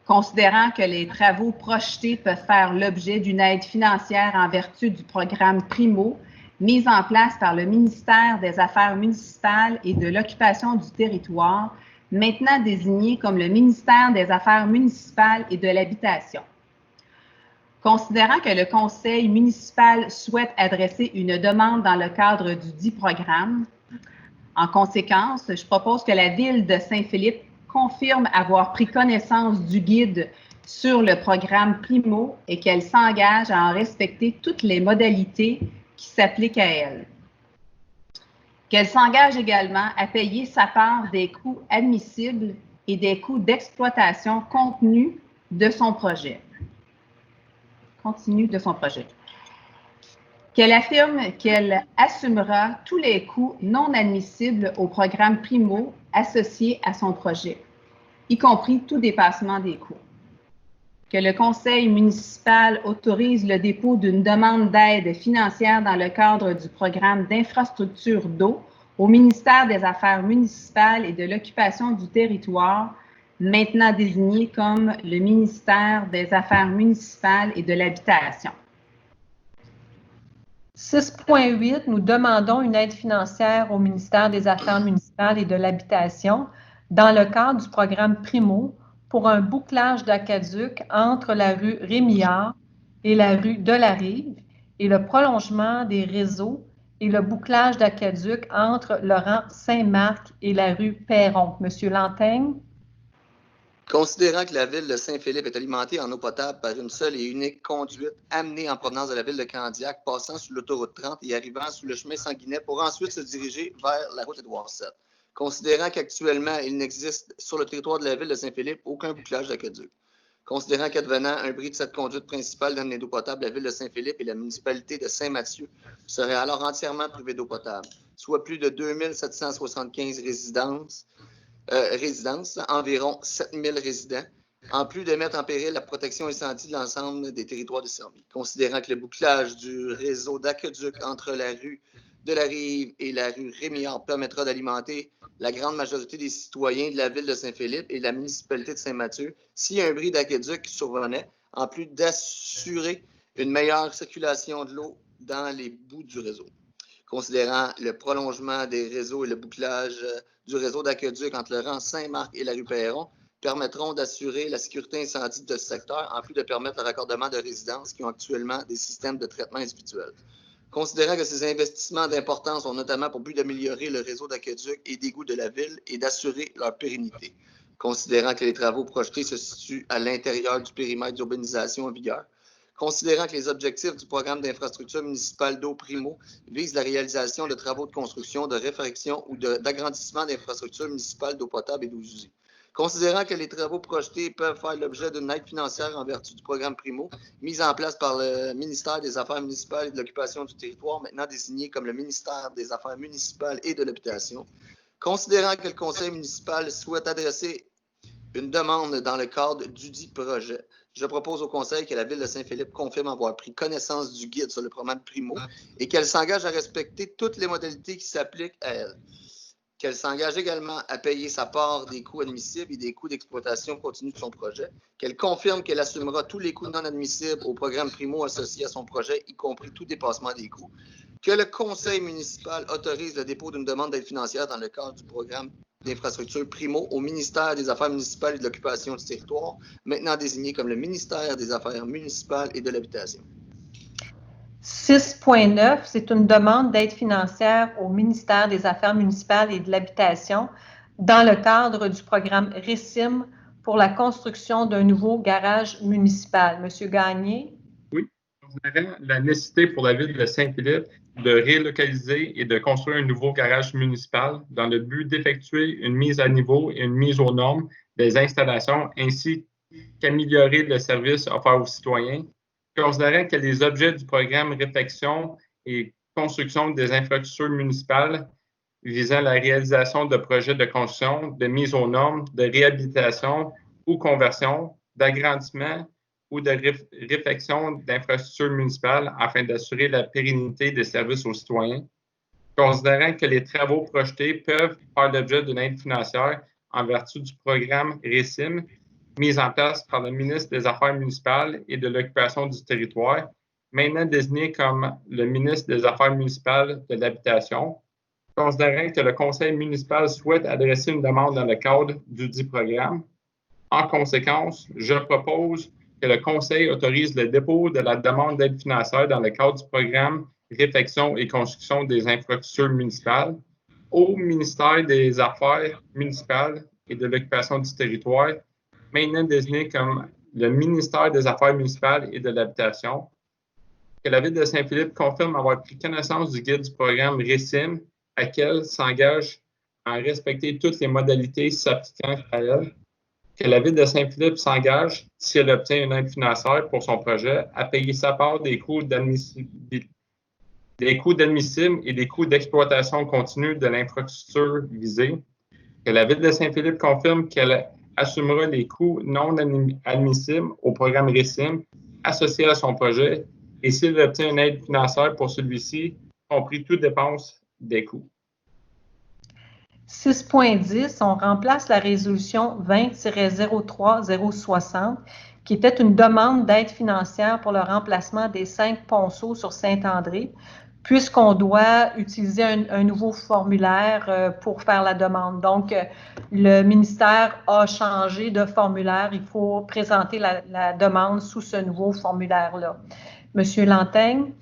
Considérant que les travaux projetés peuvent faire l'objet d'une aide financière en vertu du programme Primo, mis en place par le ministère des Affaires municipales et de l'Occupation du territoire, maintenant désigné comme le ministère des Affaires municipales et de l'Habitation. Considérant que le conseil municipal souhaite adresser une demande dans le cadre du dit programme, en conséquence, je propose que la Ville de Saint-Philippe confirme avoir pris connaissance du guide sur le programme Primo et qu'elle s'engage à en respecter toutes les modalités qui s'appliquent à elle. Qu'elle s'engage également à payer sa part des coûts admissibles et des coûts d'exploitation contenus de son projet. Qu'elle affirme qu'elle assumera tous les coûts non admissibles au programme Primo associés à son projet, y compris tout dépassement des coûts. Que le conseil municipal autorise le dépôt d'une demande d'aide financière dans le cadre du programme d'infrastructure d'eau au ministère des Affaires municipales et de l'Occupation du territoire, maintenant désigné comme le ministère des Affaires municipales et de l'Habitation. 6.8, nous demandons une aide financière au ministère des Affaires municipales et de l'Habitation dans le cadre du programme Primo pour un bouclage d'aqueduc entre la rue Rémillard et la rue de la Rive et le prolongement des réseaux et le bouclage d'aqueduc entre le rang Saint-Marc et la rue Perron. Monsieur Lanteigne? Considérant que la ville de Saint-Philippe est alimentée en eau potable par une seule et unique conduite amenée en provenance de la ville de Candiac, passant sur l'autoroute 30 et arrivant sous le chemin Sanguinet pour ensuite se diriger vers la route Édouard VII. Considérant qu'actuellement, il n'existe sur le territoire de la ville de Saint-Philippe aucun bouclage d'aqueduc. Considérant qu'advenant un bris de cette conduite principale d'amener d'eau potable, la ville de Saint-Philippe et la municipalité de Saint-Mathieu seraient alors entièrement privées d'eau potable, soit plus de 2775 résidences, environ 7000 résidents, en plus de mettre en péril la protection incendie de l'ensemble des territoires desservis. Considérant que le bouclage du réseau d'aqueduc entre la rue de la Rive et la rue Rémillard permettra d'alimenter la grande majorité des citoyens de la ville de Saint-Philippe et de la municipalité de Saint-Mathieu si un bris d'aqueduc survenait, en plus d'assurer une meilleure circulation de l'eau dans les bouts du réseau. Considérant le prolongement des réseaux et le bouclage du réseau d'aqueduc entre le rang Saint-Marc et la rue Perron permettront d'assurer la sécurité incendie de ce secteur, en plus de permettre le raccordement de résidences qui ont actuellement des systèmes de traitement individuels. Considérant que ces investissements d'importance ont notamment pour but d'améliorer le réseau d'aqueduc et d'égouts de la ville et d'assurer leur pérennité. Considérant que les travaux projetés se situent à l'intérieur du périmètre d'urbanisation en vigueur. Considérant que les objectifs du programme d'infrastructure municipale d'eau Primo visent la réalisation de travaux de construction, de réfection ou d'agrandissement d'infrastructures municipales d'eau potable et d'eau usée. Considérant que les travaux projetés peuvent faire l'objet d'une aide financière en vertu du programme Primo, mis en place par le ministère des Affaires municipales et de l'Occupation du territoire, maintenant désigné comme le ministère des Affaires municipales et de l'Habitation. Considérant que le conseil municipal souhaite adresser une demande dans le cadre dudit projet, je propose au conseil que la ville de Saint-Philippe confirme avoir pris connaissance du guide sur le programme Primo et qu'elle s'engage à respecter toutes les modalités qui s'appliquent à elle. Qu'elle s'engage également à payer sa part des coûts admissibles et des coûts d'exploitation continue de son projet, qu'elle confirme qu'elle assumera tous les coûts non admissibles au programme Primo associé à son projet, y compris tout dépassement des coûts, que le conseil municipal autorise le dépôt d'une demande d'aide financière dans le cadre du programme d'infrastructure Primo au ministère des Affaires municipales et de l'Occupation du territoire, maintenant désigné comme le ministère des Affaires municipales et de l'Habitation. 6.9, c'est une demande d'aide financière au ministère des Affaires municipales et de l'Habitation dans le cadre du programme RECIM pour la construction d'un nouveau garage municipal. Monsieur Gagné? Oui, considérant la nécessité pour la ville de Saint-Philippe de relocaliser et de construire un nouveau garage municipal dans le but d'effectuer une mise à niveau et une mise aux normes des installations ainsi qu'améliorer le service offert aux citoyens, considérant que les objets du programme Réfection et construction des infrastructures municipales visant la réalisation de projets de construction, de mise aux normes, de réhabilitation ou conversion, d'agrandissement ou de réfection d'infrastructures municipales afin d'assurer la pérennité des services aux citoyens, considérant que les travaux projetés peuvent faire l'objet d'une aide financière en vertu du programme RECIM mis en place par le ministre des Affaires municipales et de l'Occupation du territoire, maintenant désigné comme le ministre des Affaires municipales de l'Habitation, considérant que le conseil municipal souhaite adresser une demande dans le cadre du dit programme. En conséquence, je propose que le conseil autorise le dépôt de la demande d'aide financière dans le cadre du programme Réfection et construction des infrastructures municipales au ministère des Affaires municipales et de l'Occupation du territoire, maintenant désigné comme le ministère des Affaires municipales et de l'Habitation, que la ville de Saint-Philippe confirme avoir pris connaissance du guide du programme RECIM, à laquelle s'engage à respecter toutes les modalités s'appliquant à elle, que la ville de Saint-Philippe s'engage, si elle obtient une aide financière pour son projet, à payer sa part des coûts d'admissibles et des coûts d'exploitation continue de l'infrastructure visée, que la ville de Saint-Philippe confirme qu'elle assumera les coûts non admissibles au programme RECIM associé à son projet et s'il obtient une aide financière pour celui-ci, compris toutes dépenses des coûts. 6.10, on remplace la résolution 20-03060 qui était une demande d'aide financière pour le remplacement des 5 ponceaux sur Saint-André puisqu'on doit utiliser un nouveau formulaire pour faire la demande. Donc, le ministère a changé de formulaire. Il faut présenter la demande sous ce nouveau formulaire-là. Monsieur Lantaigne?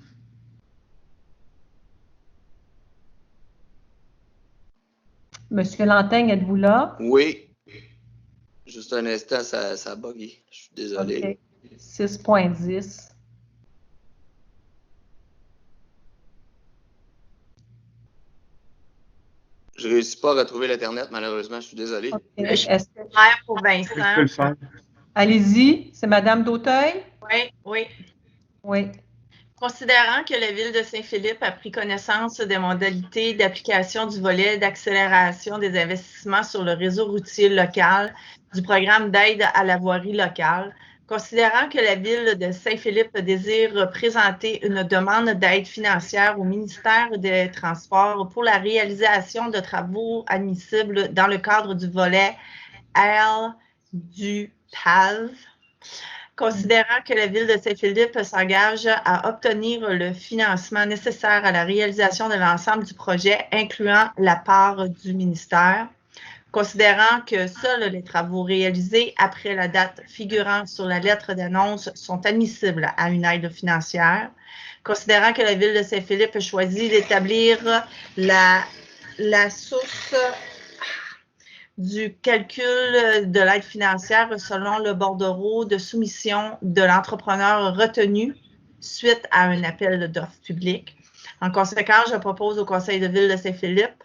Monsieur Lantaigne, êtes-vous là? Oui. Juste un instant, ça a bugué. Je suis désolé. Okay. 6.10. Je ne réussis pas à retrouver l'Internet, malheureusement. Je suis désolé. Okay. Je peux le faire pour Vincent. Je peux le faire. Allez-y, c'est Madame d'Auteuil? Oui. Oui. Considérant que la Ville de Saint-Philippe a pris connaissance des modalités d'application du volet d'accélération des investissements sur le réseau routier local du programme d'aide à la voirie locale, considérant que la Ville de Saint-Philippe désire présenter une demande d'aide financière au ministère des Transports pour la réalisation de travaux admissibles dans le cadre du volet L du PAV, considérant que la Ville de Saint-Philippe s'engage à obtenir le financement nécessaire à la réalisation de l'ensemble du projet, incluant la part du ministère, considérant que seuls les travaux réalisés après la date figurant sur la lettre d'annonce sont admissibles à une aide financière, considérant que la Ville de Saint-Philippe choisit d'établir la source du calcul de l'aide financière selon le bordereau de soumission de l'entrepreneur retenu suite à un appel d'offres public. En conséquence, je propose au Conseil de Ville de Saint-Philippe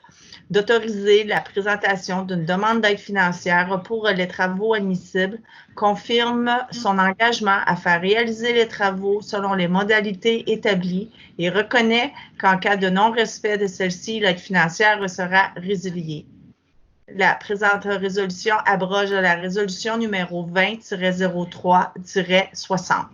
d'autoriser la présentation d'une demande d'aide financière pour les travaux admissibles, confirme son engagement à faire réaliser les travaux selon les modalités établies et reconnaît qu'en cas de non-respect de celle-ci, l'aide financière sera résiliée. La présente résolution abroge la résolution numéro 20-03-60.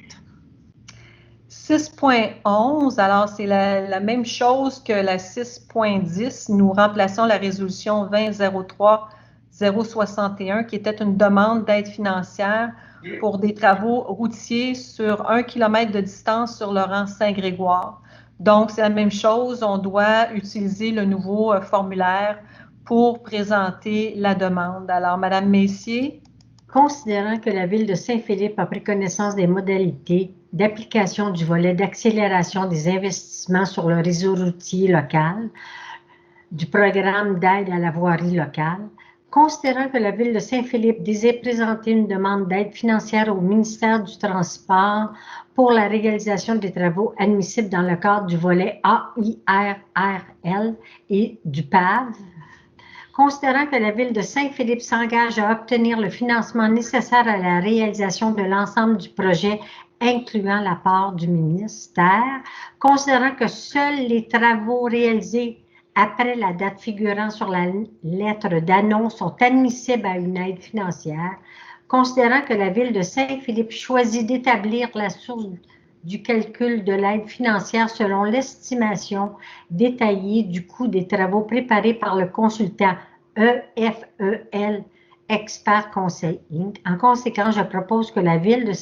6.11, alors c'est la même chose que la 6.10. Nous remplaçons la résolution 20-03-061 qui était une demande d'aide financière pour des travaux routiers sur 1 km de distance sur le rang Saint-Grégoire. Donc, c'est la même chose. On doit utiliser le nouveau formulaire pour présenter la demande. Alors, Madame Messier. Considérant que la Ville de Saint-Philippe a pris connaissance des modalités d'application du volet d'accélération des investissements sur le réseau routier local, du programme d'aide à la voirie locale, considérant que la Ville de Saint-Philippe désire présenter une demande d'aide financière au ministère du Transport pour la réalisation des travaux admissibles dans le cadre du volet AIRRL et du PAV, considérant que la Ville de Saint-Philippe s'engage à obtenir le financement nécessaire à la réalisation de l'ensemble du projet, incluant la part du ministère, considérant que seuls les travaux réalisés après la date figurant sur la lettre d'annonce sont admissibles à une aide financière, considérant que la Ville de Saint-Philippe choisit d'établir la source du calcul de l'aide financière selon l'estimation détaillée du coût des travaux préparés par le consultant EFEL Expert Conseil Inc. En conséquence, je propose que la Ville de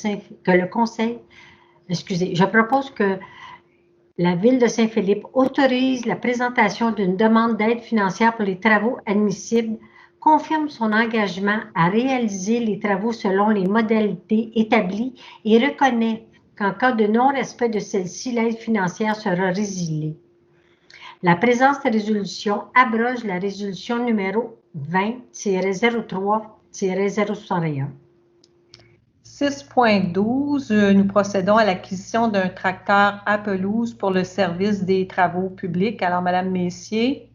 la Ville de Saint-Philippe autorise la présentation d'une demande d'aide financière pour les travaux admissibles, confirme son engagement à réaliser les travaux selon les modalités établies et reconnaît qu'en cas de non-respect de celle-ci, l'aide financière sera résiliée. La présente résolution abroge la résolution numéro 20-03-061. 6.12, nous procédons à l'acquisition d'un tracteur à pelouse pour le service des travaux publics. Alors, Madame Messier.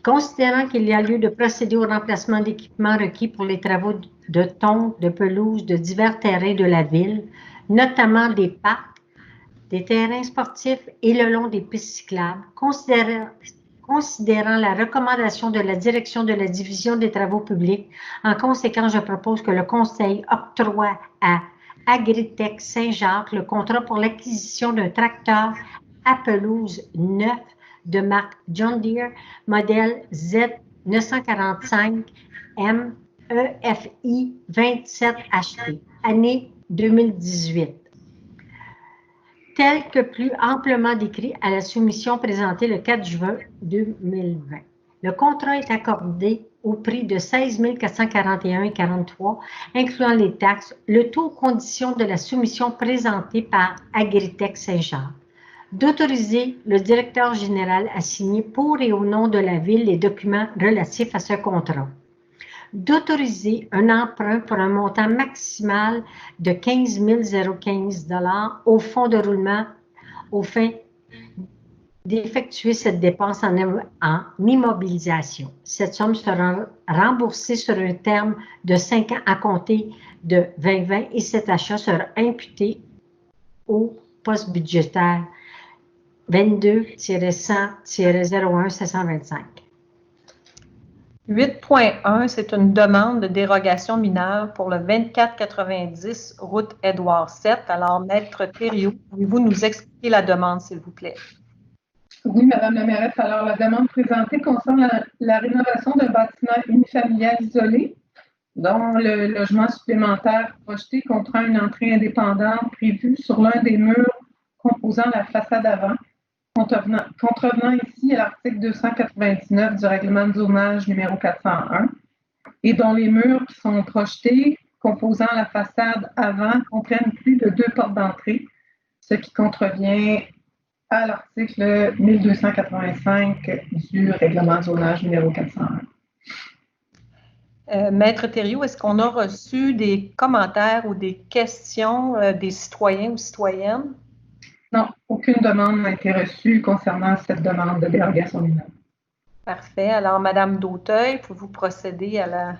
Considérant qu'il y a lieu de procéder au remplacement d'équipements requis pour les travaux de tonte, de pelouse de divers terrains de la ville, notamment des parcs, des terrains sportifs et le long des pistes cyclables, considérant la recommandation de la direction de la division des travaux publics, en conséquence, je propose que le Conseil octroie à Agritech Saint-Jacques le contrat pour l'acquisition d'un tracteur à pelouse neuf de marque John Deere, modèle Z945M EFI 27HT, année 2018. tel que plus amplement décrit à la soumission présentée le 4 juin 2020. Le contrat est accordé au prix de 16 441,43, incluant les taxes, le taux condition de la soumission présentée par Agritech Saint-Charles. D'autoriser le directeur général à signer pour et au nom de la Ville les documents relatifs à ce contrat. D'autoriser un emprunt pour un montant maximal de 15 015 $ au fonds de roulement aux fins d'effectuer cette dépense en immobilisation. Cette somme sera remboursée sur un terme de 5 ans à compter de 2020 et cet achat sera imputé au poste budgétaire 22-100-01-725. 8.1, c'est une demande de dérogation mineure pour le 2490 route Édouard VII. Alors, Maître Thériault, pouvez-vous nous expliquer la demande, s'il vous plaît? Oui, Madame la mairesse. Alors, la demande présentée concerne la rénovation d'un bâtiment unifamilial isolé dont le logement supplémentaire projeté comprend une entrée indépendante prévue sur l'un des murs composant la façade avant, contrevenant ici à l'article 299 du règlement de zonage numéro 401 et dont les murs qui sont projetés composant la façade avant comprennent plus de 2 portes d'entrée, ce qui contrevient à l'article 1285 du règlement de zonage numéro 401. Maître Thériault, est-ce qu'on a reçu des commentaires ou des questions des citoyens ou citoyennes? Non, aucune demande n'a été reçue concernant cette demande de dérogation mineure. Parfait. Alors, Madame Dauteuil, pouvez-vous procéder à la...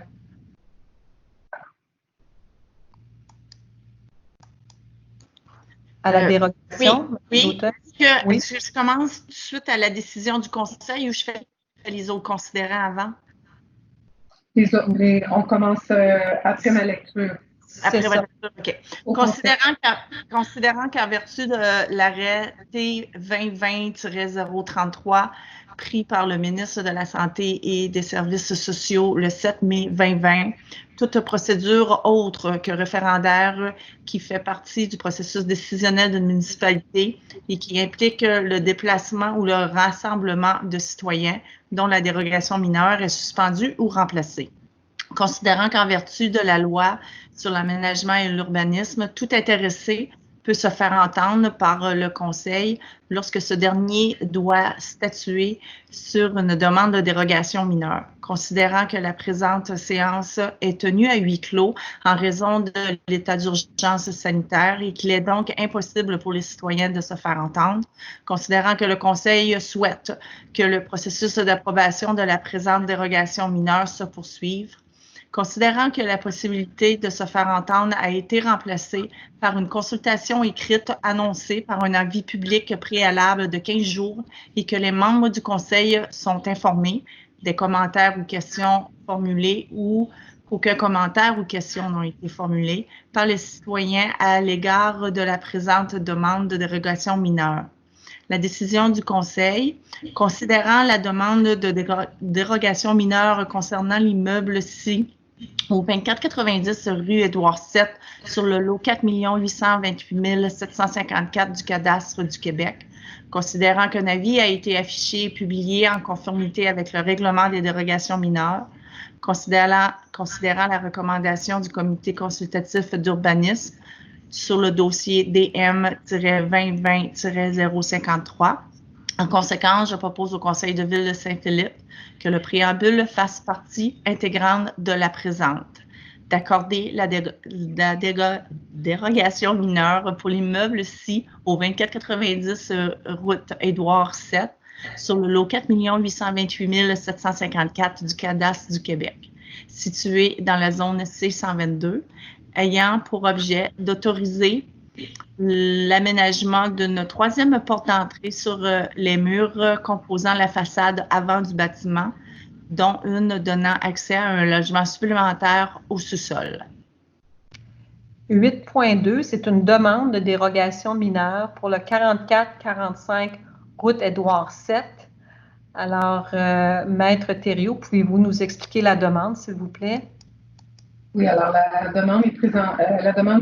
dérogation? Oui. Est-ce que je commence tout de suite à la décision du Conseil ou je fais les autres considérants avant? On commence après ma lecture. Après ma lecture, OK. Considérant qu'en vertu de l'arrêt T2020-033 pris par le ministre de la Santé et des Services sociaux le 7 mai 2020, toute procédure autre que référendaire qui fait partie du processus décisionnel d'une municipalité et qui implique le déplacement ou le rassemblement de citoyens dont la dérogation mineure est suspendue ou remplacée. Considérant qu'en vertu de la loi sur l'aménagement et l'urbanisme, tout intéressé peut se faire entendre par le Conseil lorsque ce dernier doit statuer sur une demande de dérogation mineure. Considérant que la présente séance est tenue à huis clos en raison de l'état d'urgence sanitaire et qu'il est donc impossible pour les citoyens de se faire entendre, considérant que le Conseil souhaite que le processus d'approbation de la présente dérogation mineure se poursuive, considérant que la possibilité de se faire entendre a été remplacée par une consultation écrite annoncée par un avis public préalable de 15 jours et que les membres du Conseil sont informés des commentaires ou questions formulés ou qu'aucun commentaire ou question n'ont été formulés par les citoyens à l'égard de la présente demande de dérogation mineure. La décision du Conseil, considérant la demande de dérogation mineure concernant l'immeuble-ci au 2490 rue Édouard VII sur le lot 4 828 754 du cadastre du Québec, considérant qu'un avis a été affiché et publié en conformité avec le règlement des dérogations mineures, considérant la recommandation du comité consultatif d'urbanisme sur le dossier DM-2020-053. En conséquence, je propose au Conseil de ville de Saint-Philippe que le préambule fasse partie intégrante de la présente, d'accorder la dérogation mineure pour l'immeuble-ci au 2490 route Édouard VII sur le lot 4 828 754 du cadastre du Québec, situé dans la zone C122, ayant pour objet d'autoriser l'aménagement d'une 3e porte d'entrée sur les murs composant la façade avant du bâtiment, dont une donnant accès à un logement supplémentaire au sous-sol. 8.2, c'est une demande de dérogation mineure pour le 44-45 route Édouard VII. Alors, Maître Thériault, pouvez-vous nous expliquer la demande, s'il vous plaît? Oui, alors la demande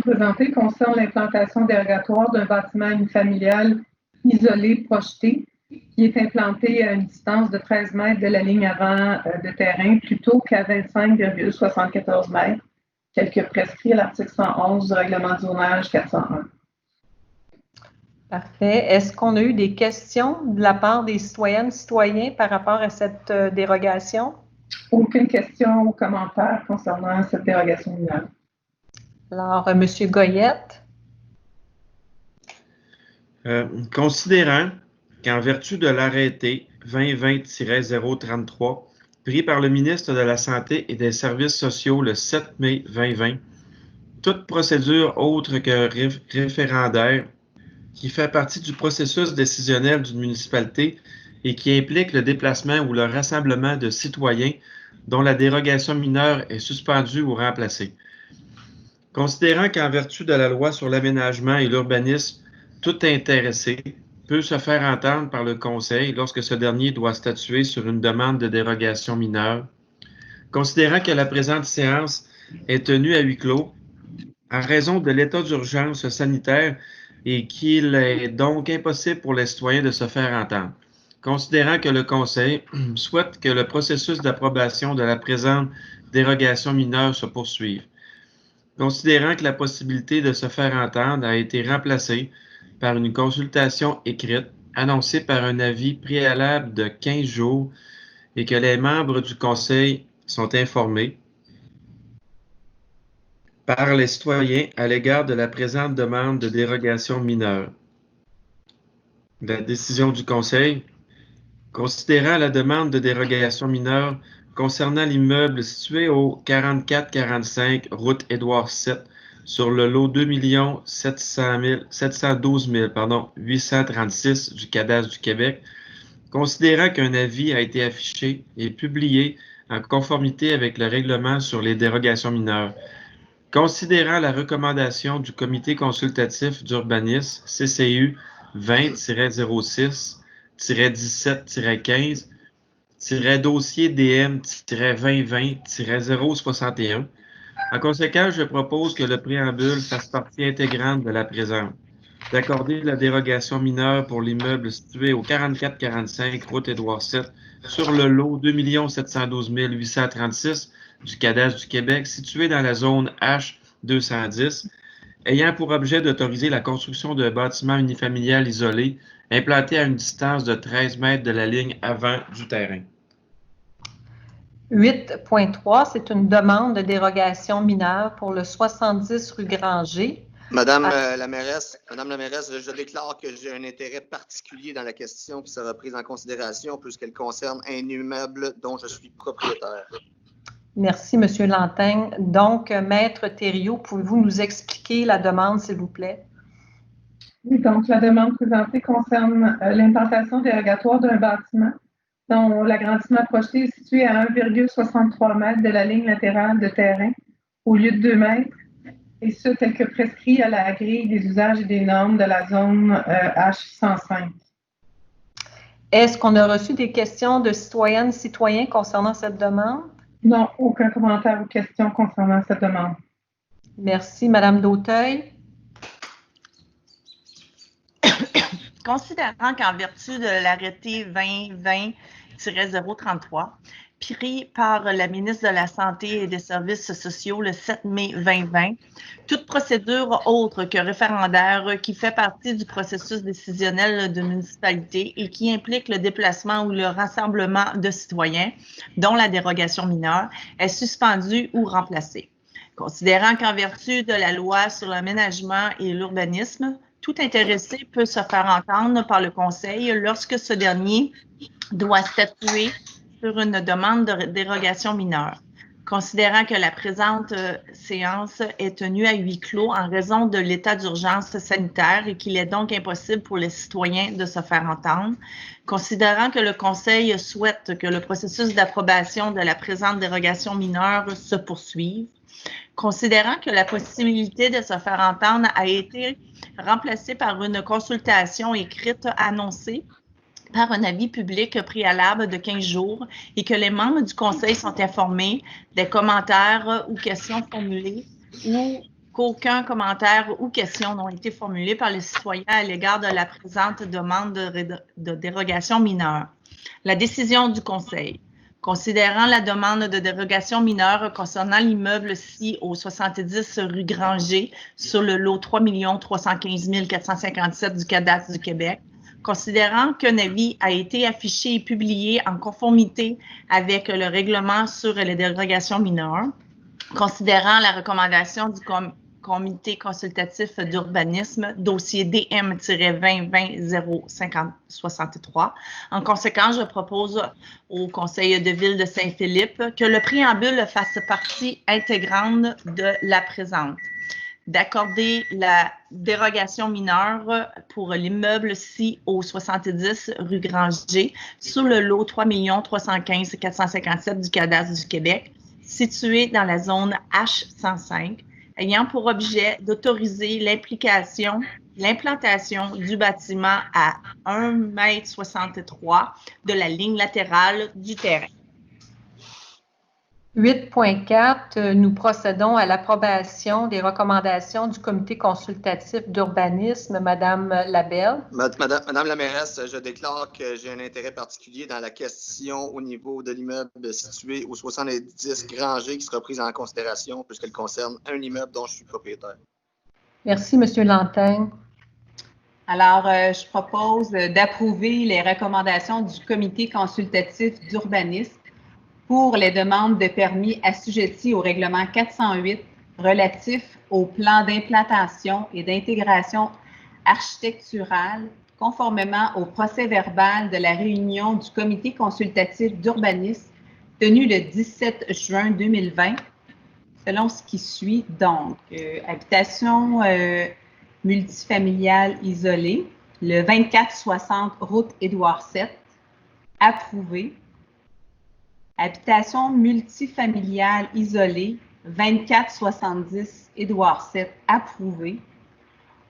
présentée concerne l'implantation dérogatoire d'un bâtiment unifamilial isolé projeté qui est implanté à une distance de 13 mètres de la ligne avant de terrain plutôt qu'à 25,74 mètres, tel que prescrit à l'article 111 du règlement de zonage 401. Parfait. Est-ce qu'on a eu des questions de la part des citoyennes, citoyens par rapport à cette dérogation? Aucune question ou commentaire concernant cette dérogation mineure. Alors, M. Goyette. Considérant qu'en vertu de l'arrêté 2020-033 pris par le ministre de la Santé et des Services sociaux le 7 mai 2020, toute procédure autre que référendaire qui fait partie du processus décisionnel d'une municipalité et qui implique le déplacement ou le rassemblement de citoyens dont la dérogation mineure est suspendue ou remplacée. Considérant qu'en vertu de la loi sur l'aménagement et l'urbanisme, tout intéressé peut se faire entendre par le Conseil lorsque ce dernier doit statuer sur une demande de dérogation mineure, considérant que la présente séance est tenue à huis clos en raison de l'état d'urgence sanitaire et qu'il est donc impossible pour les citoyens de se faire entendre. Considérant que le Conseil souhaite que le processus d'approbation de la présente dérogation mineure se poursuive. Considérant que la possibilité de se faire entendre a été remplacée par une consultation écrite annoncée par un avis préalable de 15 jours et que les membres du Conseil sont informés par les citoyens à l'égard de la présente demande de dérogation mineure. La décision du Conseil, considérant la demande de dérogation mineure concernant l'immeuble situé au 4445 route Édouard VII sur le lot 2 712 836 du cadastre du Québec, considérant qu'un avis a été affiché et publié en conformité avec le règlement sur les dérogations mineures, considérant la recommandation du Comité consultatif d'urbanisme CCU 20-06-17-15 dossier DM-2020-061. En conséquence, je propose que le préambule fasse partie intégrante de la présente, d'accorder la dérogation mineure pour l'immeuble situé au 4445 route Édouard VII sur le lot 2 712 836 du cadastre du Québec, situé dans la zone H210, ayant pour objet d'autoriser la construction d'un bâtiment unifamilial isolé implanté à une distance de 13 mètres de la ligne avant du terrain. 8.3, c'est une demande de dérogation mineure pour le 70 rue Granger. Madame la mairesse, je déclare que j'ai un intérêt particulier dans la question qui sera prise en considération puisqu'elle concerne un immeuble dont je suis propriétaire. Merci, M. Lantin. Donc, Maître Thériault, pouvez-vous nous expliquer la demande, s'il vous plaît? Oui, donc la demande présentée concerne l'implantation dérogatoire d'un bâtiment dont l'agrandissement projeté est situé à 1,63 mètres de la ligne latérale de terrain au lieu de 2 mètres, et ce, tel que prescrit à la grille des usages et des normes de la zone H105. Est-ce qu'on a reçu des questions de citoyennes et citoyens concernant cette demande? Non, aucun commentaire ou question concernant cette demande. Merci. Madame Dautheuil. Considérant qu'en vertu de l'arrêté 2020-033, pris par la ministre de la Santé et des Services sociaux le 7 mai 2020, toute procédure autre que référendaire qui fait partie du processus décisionnel de municipalité et qui implique le déplacement ou le rassemblement de citoyens, dont la dérogation mineure, est suspendue ou remplacée. Considérant qu'en vertu de la loi sur l'aménagement et l'urbanisme, tout intéressé peut se faire entendre par le Conseil lorsque ce dernier doit statuer sur une demande de dérogation mineure. Considérant que la présente séance est tenue à huis clos en raison de l'état d'urgence sanitaire et qu'il est donc impossible pour les citoyens de se faire entendre, considérant que le Conseil souhaite que le processus d'approbation de la présente dérogation mineure se poursuive, considérant que la possibilité de se faire entendre a été remplacée par une consultation écrite annoncée par un avis public préalable de 15 jours et que les membres du Conseil sont informés des commentaires ou questions formulées ou qu'aucun commentaire ou question n'ont été formulés par les citoyens à l'égard de la présente demande de dérogation mineure. La décision du Conseil. Considérant la demande de dérogation mineure concernant l'immeuble ci au 70 rue Granger sur le lot 3 315 457 du cadastre du Québec, considérant qu'un avis a été affiché et publié en conformité avec le règlement sur les dérogations mineures, considérant la recommandation du Comité consultatif d'urbanisme, dossier DM-2020-063. En conséquence, je propose au Conseil de ville de Saint-Philippe que le préambule fasse partie intégrante de la présente, d'accorder la dérogation mineure pour l'immeuble ci au 70 rue Granger sur le lot 3 315 457 du cadastre du Québec, situé dans la zone H105, ayant pour objet d'autoriser l'implantation du bâtiment à 1,63 m de la ligne latérale du terrain. 8.4, nous procédons à l'approbation des recommandations du Comité consultatif d'urbanisme. Madame Labelle. Madame la mairesse, je déclare que j'ai un intérêt particulier dans la question au niveau de l'immeuble situé au 70 Granger qui sera prise en considération puisqu'elle concerne un immeuble dont je suis propriétaire. Merci, Monsieur Lantin. Alors, je propose d'approuver les recommandations du Comité consultatif d'urbanisme pour les demandes de permis assujetties au règlement 408 relatif au plan d'implantation et d'intégration architecturale conformément au procès-verbal de la réunion du Comité consultatif d'urbanisme tenue le 17 juin 2020, selon ce qui suit. Donc, habitation multifamiliale isolée, le 2460 route Édouard VII, approuvé. Habitation multifamiliale isolée, 2470 Édouard VII, approuvé.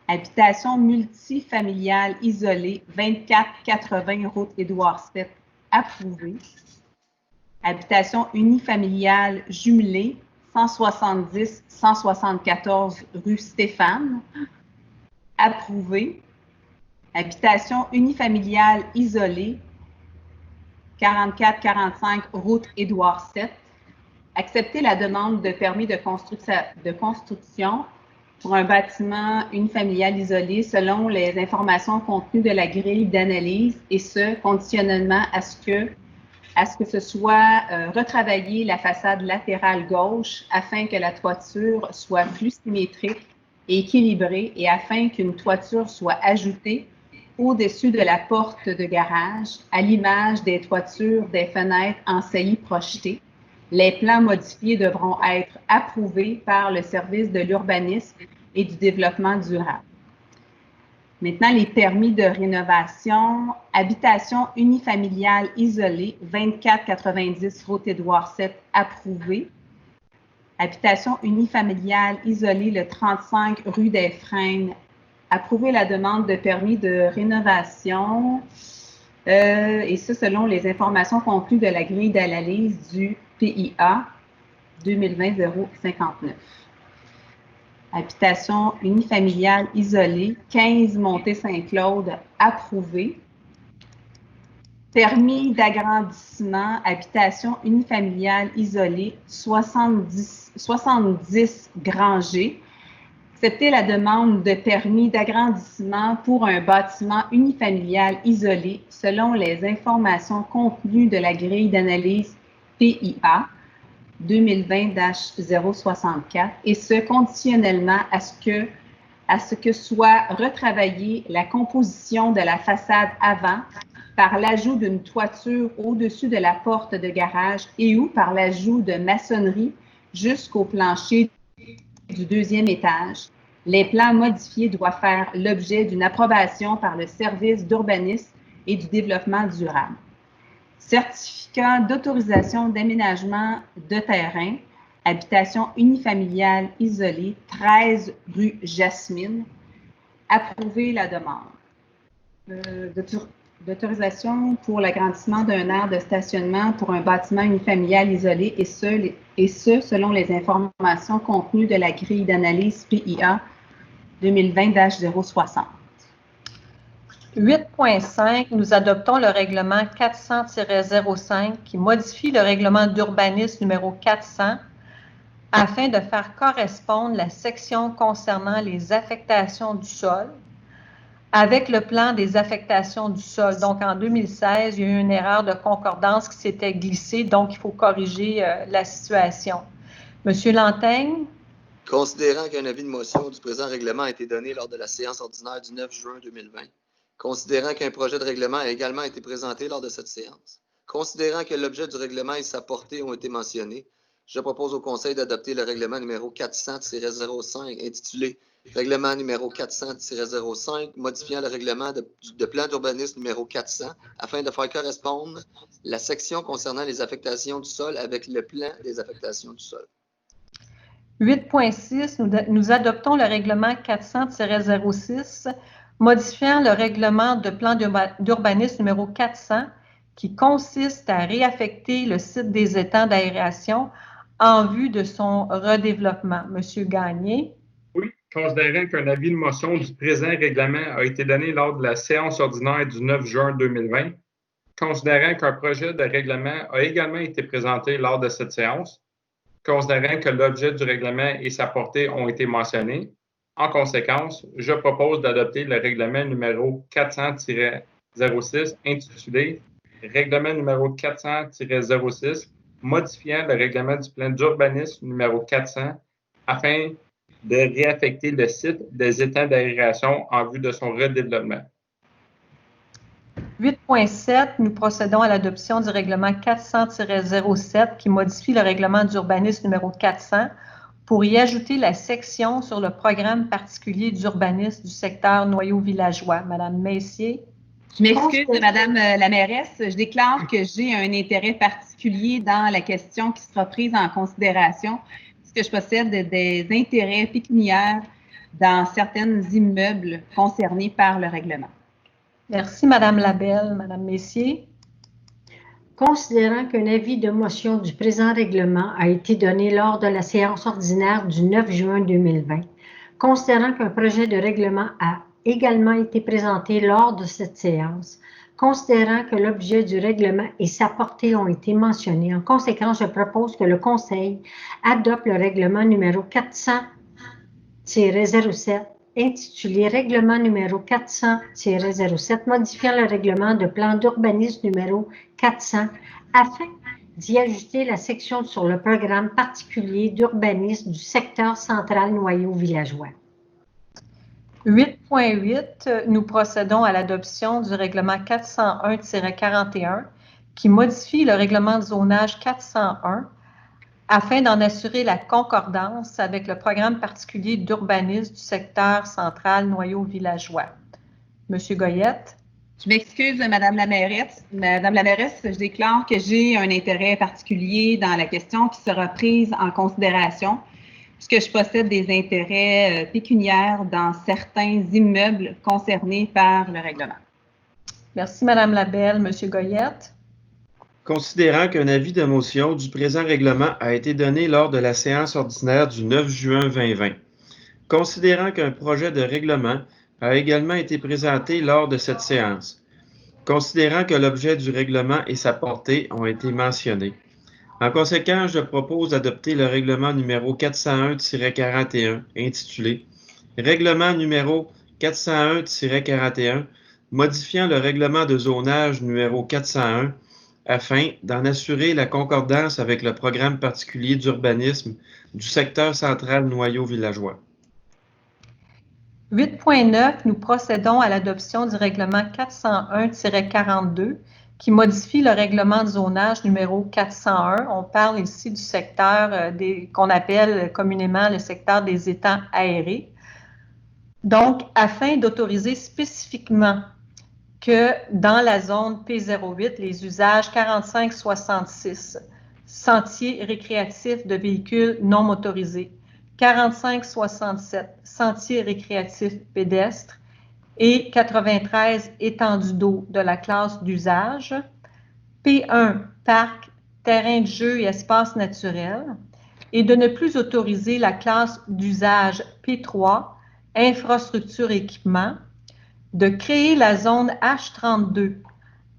Habitation multifamiliale isolée, 2480 route Édouard VII, approuvé. Habitation unifamiliale jumelée, 170-174 rue Stéphane, approuvé. Habitation unifamiliale isolée, 44-45 route Édouard VII, accepter la demande de permis de construction pour un bâtiment unifamilial isolé selon les informations contenues de la grille d'analyse et ce, conditionnellement à ce que ce soit retravaillé la façade latérale gauche afin que la toiture soit plus symétrique et équilibrée et afin qu'une toiture soit ajoutée au-dessus de la porte de garage, à l'image des toitures des fenêtres en saillie projetée. Les plans modifiés devront être approuvés par le service de l'urbanisme et du développement durable. Maintenant, les permis de rénovation, habitation unifamiliale isolée, 2490 route Édouard VII, approuvé. Habitation unifamiliale isolée, le 35 rue des Frênes, approuver la demande de permis de rénovation, et ça selon les informations contenues de la grille d'analyse du PIA 2020-059. Habitation unifamiliale isolée, 15 Montée Saint-Claude, approuvé. Permis d'agrandissement, habitation unifamiliale isolée, 70 Granger. Accepter la demande de permis d'agrandissement pour un bâtiment unifamilial isolé selon les informations contenues de la grille d'analyse PIA 2020-064 et ce conditionnellement à ce que soit retravaillée la composition de la façade avant par l'ajout d'une toiture au-dessus de la porte de garage et ou par l'ajout de maçonnerie jusqu'au plancher du deuxième étage. Les plans modifiés doivent faire l'objet d'une approbation par le service d'urbanisme et du développement durable. Certificat d'autorisation d'aménagement de terrain, habitation unifamiliale isolée, 13 rue Jasmine. Approuver la demande d'autorisation pour l'agrandissement d'un aire de stationnement pour un bâtiment unifamilial isolé et ce selon les informations contenues de la grille d'analyse PIA 2020-060. 8.5, nous adoptons le règlement 400-05 qui modifie le règlement d'urbanisme numéro 400 afin de faire correspondre la section concernant les affectations du sol avec le plan des affectations du sol. Donc, en 2016, il y a eu une erreur de concordance qui s'était glissée, donc il faut corriger la situation. Monsieur Lanteigne? Considérant qu'un avis de motion du présent règlement a été donné lors de la séance ordinaire du 9 juin 2020, considérant qu'un projet de règlement a également été présenté lors de cette séance, considérant que l'objet du règlement et sa portée ont été mentionnés, je propose au Conseil d'adopter le règlement numéro 400-05 intitulé Règlement numéro 400-05 modifiant le règlement de plan d'urbanisme numéro 400 afin de faire correspondre la section concernant les affectations du sol avec le plan des affectations du sol. 8.6, nous adoptons le règlement 400-06 modifiant le règlement de plan d'urbanisme numéro 400 qui consiste à réaffecter le site des étangs d'aération en vue de son redéveloppement. Monsieur Gagné. Oui, considérant qu'un avis de motion du présent règlement a été donné lors de la séance ordinaire du 9 juin 2020, considérant qu'un projet de règlement a également été présenté lors de cette séance, considérant que l'objet du règlement et sa portée ont été mentionnés, en conséquence, je propose d'adopter le règlement numéro 400-06 intitulé Règlement numéro 400-06 modifiant le règlement du plan d'urbanisme numéro 400 afin de réaffecter le site des étangs d'aération en vue de son redéveloppement. 8.7, nous procédons à l'adoption du règlement 400-07 qui modifie le règlement d'urbanisme numéro 400 pour y ajouter la section sur le programme particulier d'urbanisme du secteur noyau villageois. Madame Messier. Je m'excuse, Madame la mairesse. Je déclare que j'ai un intérêt particulier dans la question qui sera prise en considération puisque je possède des intérêts pécuniaires dans certains immeubles concernés par le règlement. Merci, Madame Labelle. Madame Messier. Considérant qu'un avis de motion du présent règlement a été donné lors de la séance ordinaire du 9 juin 2020, considérant qu'un projet de règlement a également été présenté lors de cette séance, considérant que l'objet du règlement et sa portée ont été mentionnés, en conséquence, je propose que le Conseil adopte le règlement numéro 400-07 intitulé Règlement numéro 400-07 modifiant le règlement de plan d'urbanisme numéro 400 afin d'y ajouter la section sur le programme particulier d'urbanisme du secteur central noyau villageois. 8.8, nous procédons à l'adoption du règlement 401-41 qui modifie le règlement de zonage 401 afin d'en assurer la concordance avec le programme particulier d'urbanisme du secteur central noyau villageois. Monsieur Goyette. Je m'excuse, Madame la mairesse. Madame la mairesse, je déclare que j'ai un intérêt particulier dans la question qui sera prise en considération puisque je possède des intérêts pécuniaires dans certains immeubles concernés par le règlement. Merci, Madame Labelle. Monsieur Goyette. Considérant qu'un avis de motion du présent règlement a été donné lors de la séance ordinaire du 9 juin 2020, considérant qu'un projet de règlement a également été présenté lors de cette séance, considérant que l'objet du règlement et sa portée ont été mentionnés. En conséquence, je propose d'adopter le règlement numéro 401-41 intitulé Règlement numéro 401-41 modifiant le règlement de zonage numéro 401 afin d'en assurer la concordance avec le programme particulier d'urbanisme du secteur central noyau villageois. 8.9, nous procédons à l'adoption du règlement 401-42 qui modifie le règlement de zonage numéro 401. On parle ici du secteur qu'on appelle communément le secteur des étangs aérés. Donc, afin d'autoriser spécifiquement que dans la zone P08, les usages 45-66, sentiers récréatifs de véhicules non motorisés, 45-67, sentiers récréatifs pédestres, et 93, étendue d'eau de la classe d'usage. P1, parc, terrain de jeu et espace naturel. Et de ne plus autoriser la classe d'usage P3, infrastructure et équipement. De créer la zone H32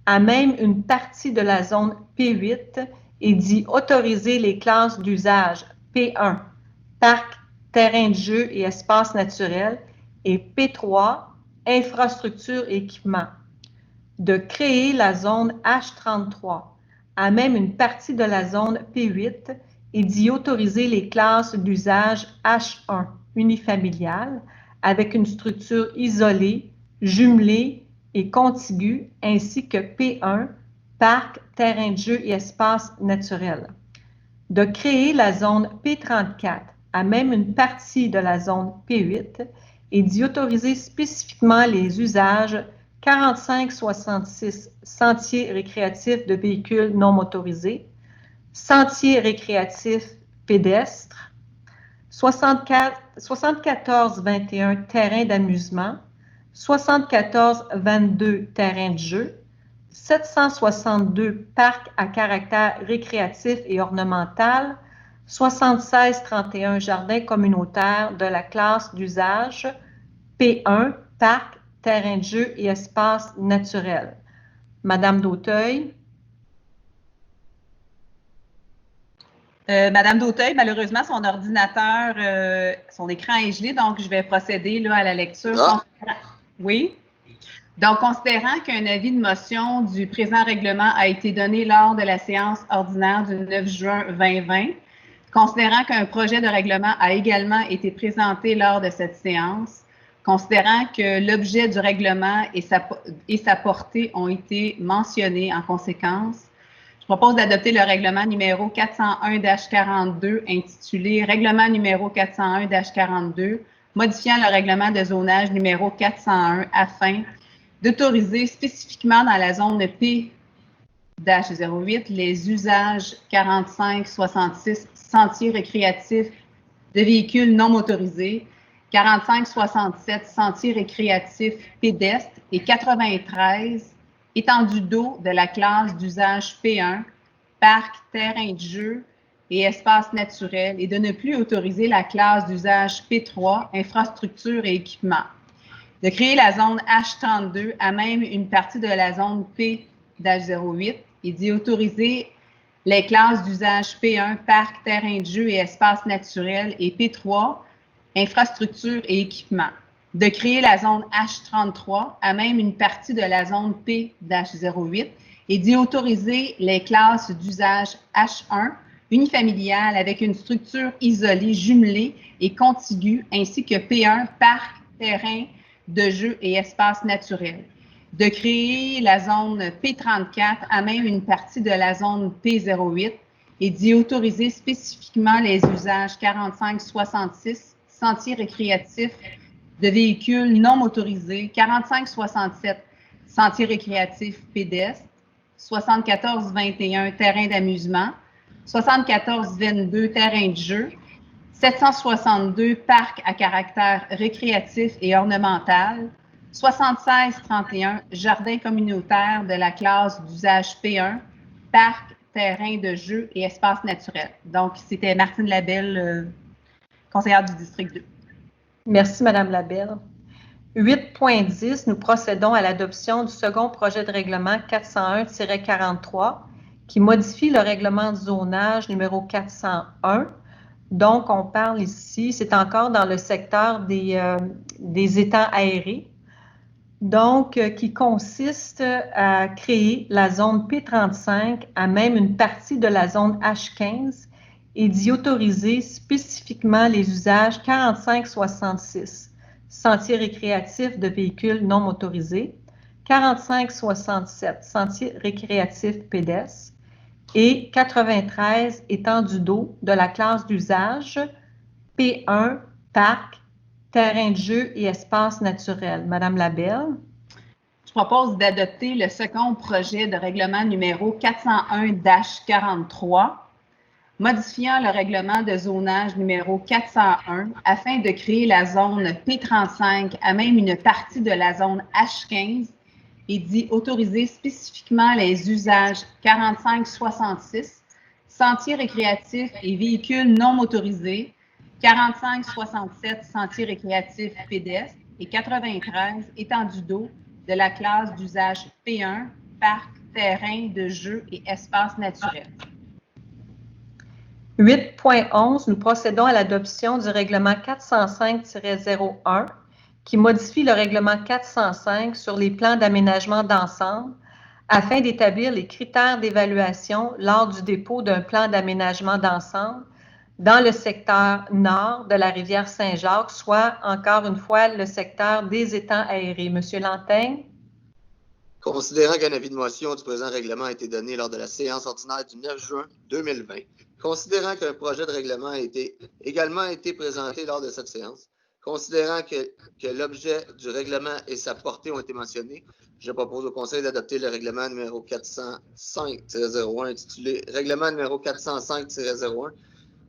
à même une partie de la zone P8 et d'y autoriser les classes d'usage P1, parc, terrain de jeu et espace naturel, et P3, infrastructure et équipement. De créer la zone H33 à même une partie de la zone P8 et d'y autoriser les classes d'usage H1, unifamiliales, avec une structure isolée, jumelée et contiguë, ainsi que P1, parc, terrain de jeu et espace naturel. De créer la zone P34 à même une partie de la zone P8 et d'y autoriser spécifiquement les usages 45-66 sentiers récréatifs de véhicules non motorisés, sentiers récréatifs pédestres, 74-21 terrains d'amusement, 74-22 terrains de jeu, 762 parcs à caractère récréatif et ornemental, 76-31 jardins communautaires de la classe d'usage P1, parc, terrain de jeu et espace naturel. Madame d'Auteuil. Madame d'Auteuil, malheureusement, son ordinateur, son écran est gelé, donc je vais procéder là, à la lecture. Oui. Donc, considérant qu'un avis de motion du présent règlement a été donné lors de la séance ordinaire du 9 juin 2020, considérant qu'un projet de règlement a également été présenté lors de cette séance, considérant que l'objet du règlement et sa portée ont été mentionnés en conséquence, je propose d'adopter le règlement numéro 401-42 intitulé « Règlement numéro 401-42 modifiant le règlement de zonage numéro 401 afin d'autoriser spécifiquement dans la zone P-08 les usages 45-66 sentiers récréatifs de véhicules non motorisés, 45-67 sentiers récréatifs pédestres et 93 étendue d'eau de la classe d'usage P1, parc, terrain de jeu et espace naturel, et de ne plus autoriser la classe d'usage P3, infrastructure et équipement. De créer la zone H32 à même une partie de la zone P-08 et d'y autoriser les classes d'usage P1, parc, terrain de jeu et espace naturel, et P3, infrastructure et équipement. De créer la zone H33 à même une partie de la zone P-08 et d'y autoriser les classes d'usage H1 unifamiliales avec une structure isolée, jumelée et contiguë, ainsi que P1, parc, terrain de jeu et espace naturel. De créer la zone P34 à même une partie de la zone P08 et d'y autoriser spécifiquement les usages 45-66 sentiers récréatifs de véhicules non motorisés, 45-67 sentiers récréatifs pédestres, 74-21 terrains d'amusement, 74-22 terrains de jeu, 762 parcs à caractère récréatif et ornemental, 76-31 jardins communautaires de la classe d'usage P1, parcs, terrains de jeu et espaces naturels. Donc, c'était Martine Labelle, conseillère du district 2. Merci, Madame Labelle. 8.10, nous procédons à l'adoption du second projet de règlement 401-43 qui modifie le règlement de zonage numéro 401. Donc, on parle ici, c'est encore dans le secteur des étangs aérés. Donc, qui consiste à créer la zone P35 à même une partie de la zone H15 et d'y autoriser spécifiquement les usages 45-66, sentiers récréatifs de véhicules non motorisés, 45-67, sentiers récréatifs pédestres, et 93, étendue d'eau de la classe d'usage P1, parc, terrain de jeu et espace naturel. Madame Labelle. Je propose d'adopter le second projet de règlement numéro 401-43 modifiant le règlement de zonage numéro 401 afin de créer la zone P35 à même une partie de la zone H15 et d'y autoriser spécifiquement les usages 45-66, sentiers récréatifs et véhicules non motorisés, 45-67, sentiers récréatifs pédestres et 93, étendue d'eau de la classe d'usage P1, parc, terrain de jeu et espace naturel. 8.11, nous procédons à l'adoption du règlement 405-01 qui modifie le règlement 405 sur les plans d'aménagement d'ensemble afin d'établir les critères d'évaluation lors du dépôt d'un plan d'aménagement d'ensemble dans le secteur nord de la rivière Saint-Jacques, soit encore une fois le secteur des étangs aérés. Monsieur Lanteigne. Considérant qu'un avis de motion du présent règlement a été donné lors de la séance ordinaire du 9 juin 2020, considérant qu'un projet de règlement a également été présenté lors de cette séance, considérant que l'objet du règlement et sa portée ont été mentionnés, je propose au Conseil d'adopter le règlement numéro 405-01 intitulé « Règlement numéro 405-01 »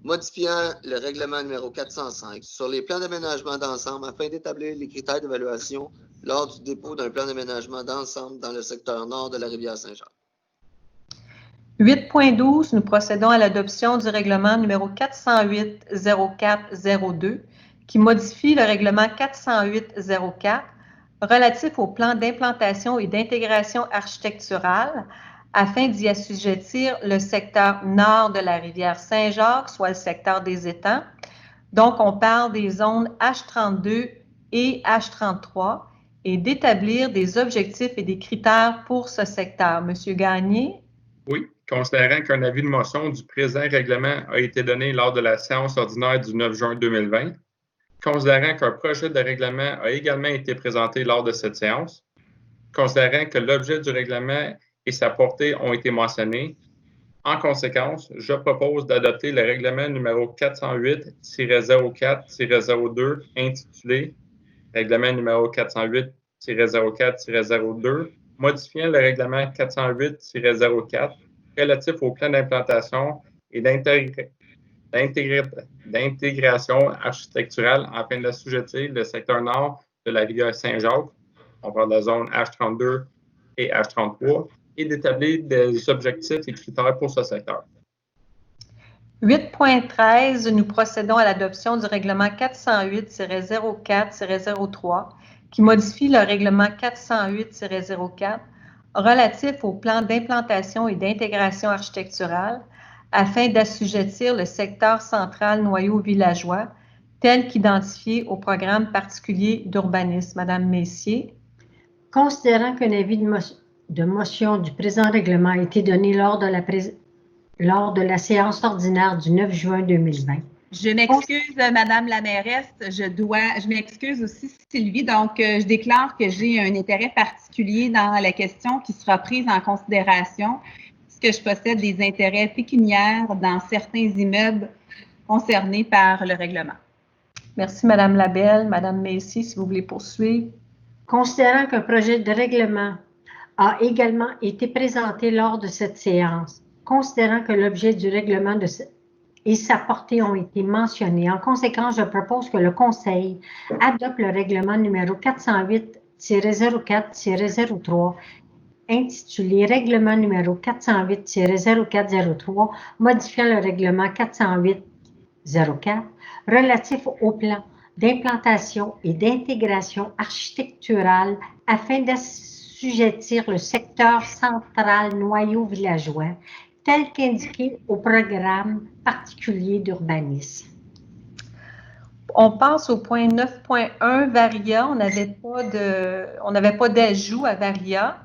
modifiant le règlement numéro 405 sur les plans d'aménagement d'ensemble afin d'établir les critères d'évaluation lors du dépôt d'un plan d'aménagement d'ensemble dans le secteur nord de la rivière Saint-Jacques. 8.12, nous procédons à l'adoption du règlement numéro 408-0402 qui modifie le règlement 408-04 relatif au plan d'implantation et d'intégration architecturale afin d'y assujettir le secteur nord de la rivière Saint-Jacques, soit le secteur des étangs. Donc, on parle des zones H32 et H33 et d'établir des objectifs et des critères pour ce secteur. Monsieur Gagné? Oui, considérant qu'un avis de motion du présent règlement a été donné lors de la séance ordinaire du 9 juin 2020, considérant qu'un projet de règlement a également été présenté lors de cette séance, considérant que l'objet du règlement et sa portée ont été mentionnés, en conséquence, je propose d'adopter le règlement numéro 408-04-02 intitulé Règlement numéro 408-04-02 modifiant le règlement 408-04 relatif au plan d'implantation et d'intégration architecturale afin d'assujettir le secteur nord de la rivière Saint-Jacques, on parle de la zone H32 et H33, et d'établir des objectifs et critères pour ce secteur. 8.13, nous procédons à l'adoption du règlement 408-04-03 qui modifie le règlement 408-04 relatif au plan d'implantation et d'intégration architecturale afin d'assujettir le secteur central noyau villageois tel qu'identifié au programme particulier d'urbanisme. Madame Messier. Considérant qu'un avis de motion du présent règlement a été donné lors de la séance ordinaire du 9 juin 2020. Je m'excuse, Madame la mairesse, je m'excuse aussi, Sylvie. Donc, je déclare que j'ai un intérêt particulier dans la question qui sera prise en considération, puisque je possède des intérêts pécuniaires dans certains immeubles concernés par le règlement. Merci, Madame Labelle. Madame Messier, si vous voulez poursuivre. Considérant qu'un projet de règlement a également été présenté lors de cette séance, considérant que l'objet du règlement et sa portée ont été mentionnés. En conséquence, je propose que le Conseil adopte le règlement numéro 408-04-03 intitulé Règlement numéro 408-0403 modifiant le règlement 408-04 relatif au plan d'implantation et d'intégration architecturale afin d'assujettir le secteur central noyau villageois tel qu'indiqué au programme particulier d'urbanisme. On passe au point 9.1, Varia. On n'avait pas d'ajout à Varia.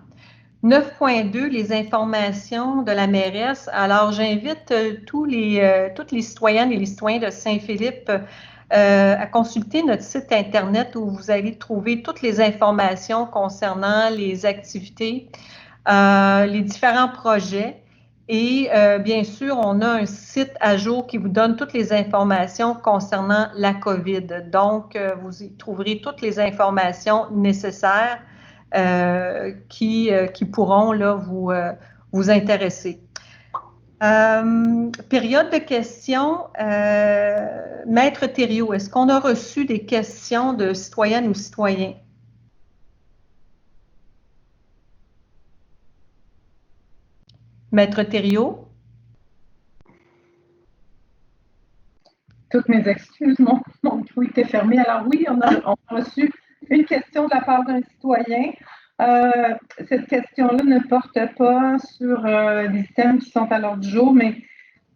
9.2, les informations de la mairesse. Alors, j'invite toutes les citoyennes et les citoyens de Saint-Philippe à consulter notre site Internet où vous allez trouver toutes les informations concernant les activités, les différents projets. Et bien sûr, on a un site à jour qui vous donne toutes les informations concernant la COVID. Donc, vous y trouverez toutes les informations nécessaires qui pourront là, vous intéresser. Période de questions. Maître Thériault, est-ce qu'on a reçu des questions de citoyennes ou citoyens? Maître Thériault? Toutes mes excuses, mon micro était fermé. Alors oui, on a reçu une question de la part d'un citoyen. Cette question-là ne porte pas sur les thèmes qui sont à l'ordre du jour, mais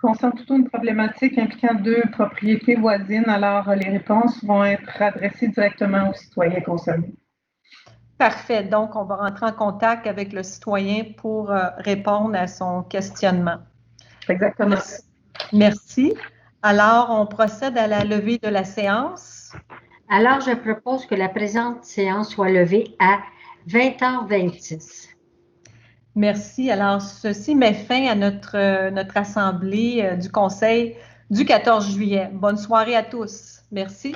concerne plutôt une problématique impliquant 2 propriétés voisines. Alors, les réponses vont être adressées directement aux citoyens concernés. Parfait. Donc, on va rentrer en contact avec le citoyen pour répondre à son questionnement. Exactement. Merci. Alors, on procède à la levée de la séance. Alors, je propose que la présente séance soit levée à 20h26. Merci. Alors, ceci met fin à notre assemblée du Conseil du 14 juillet. Bonne soirée à tous. Merci.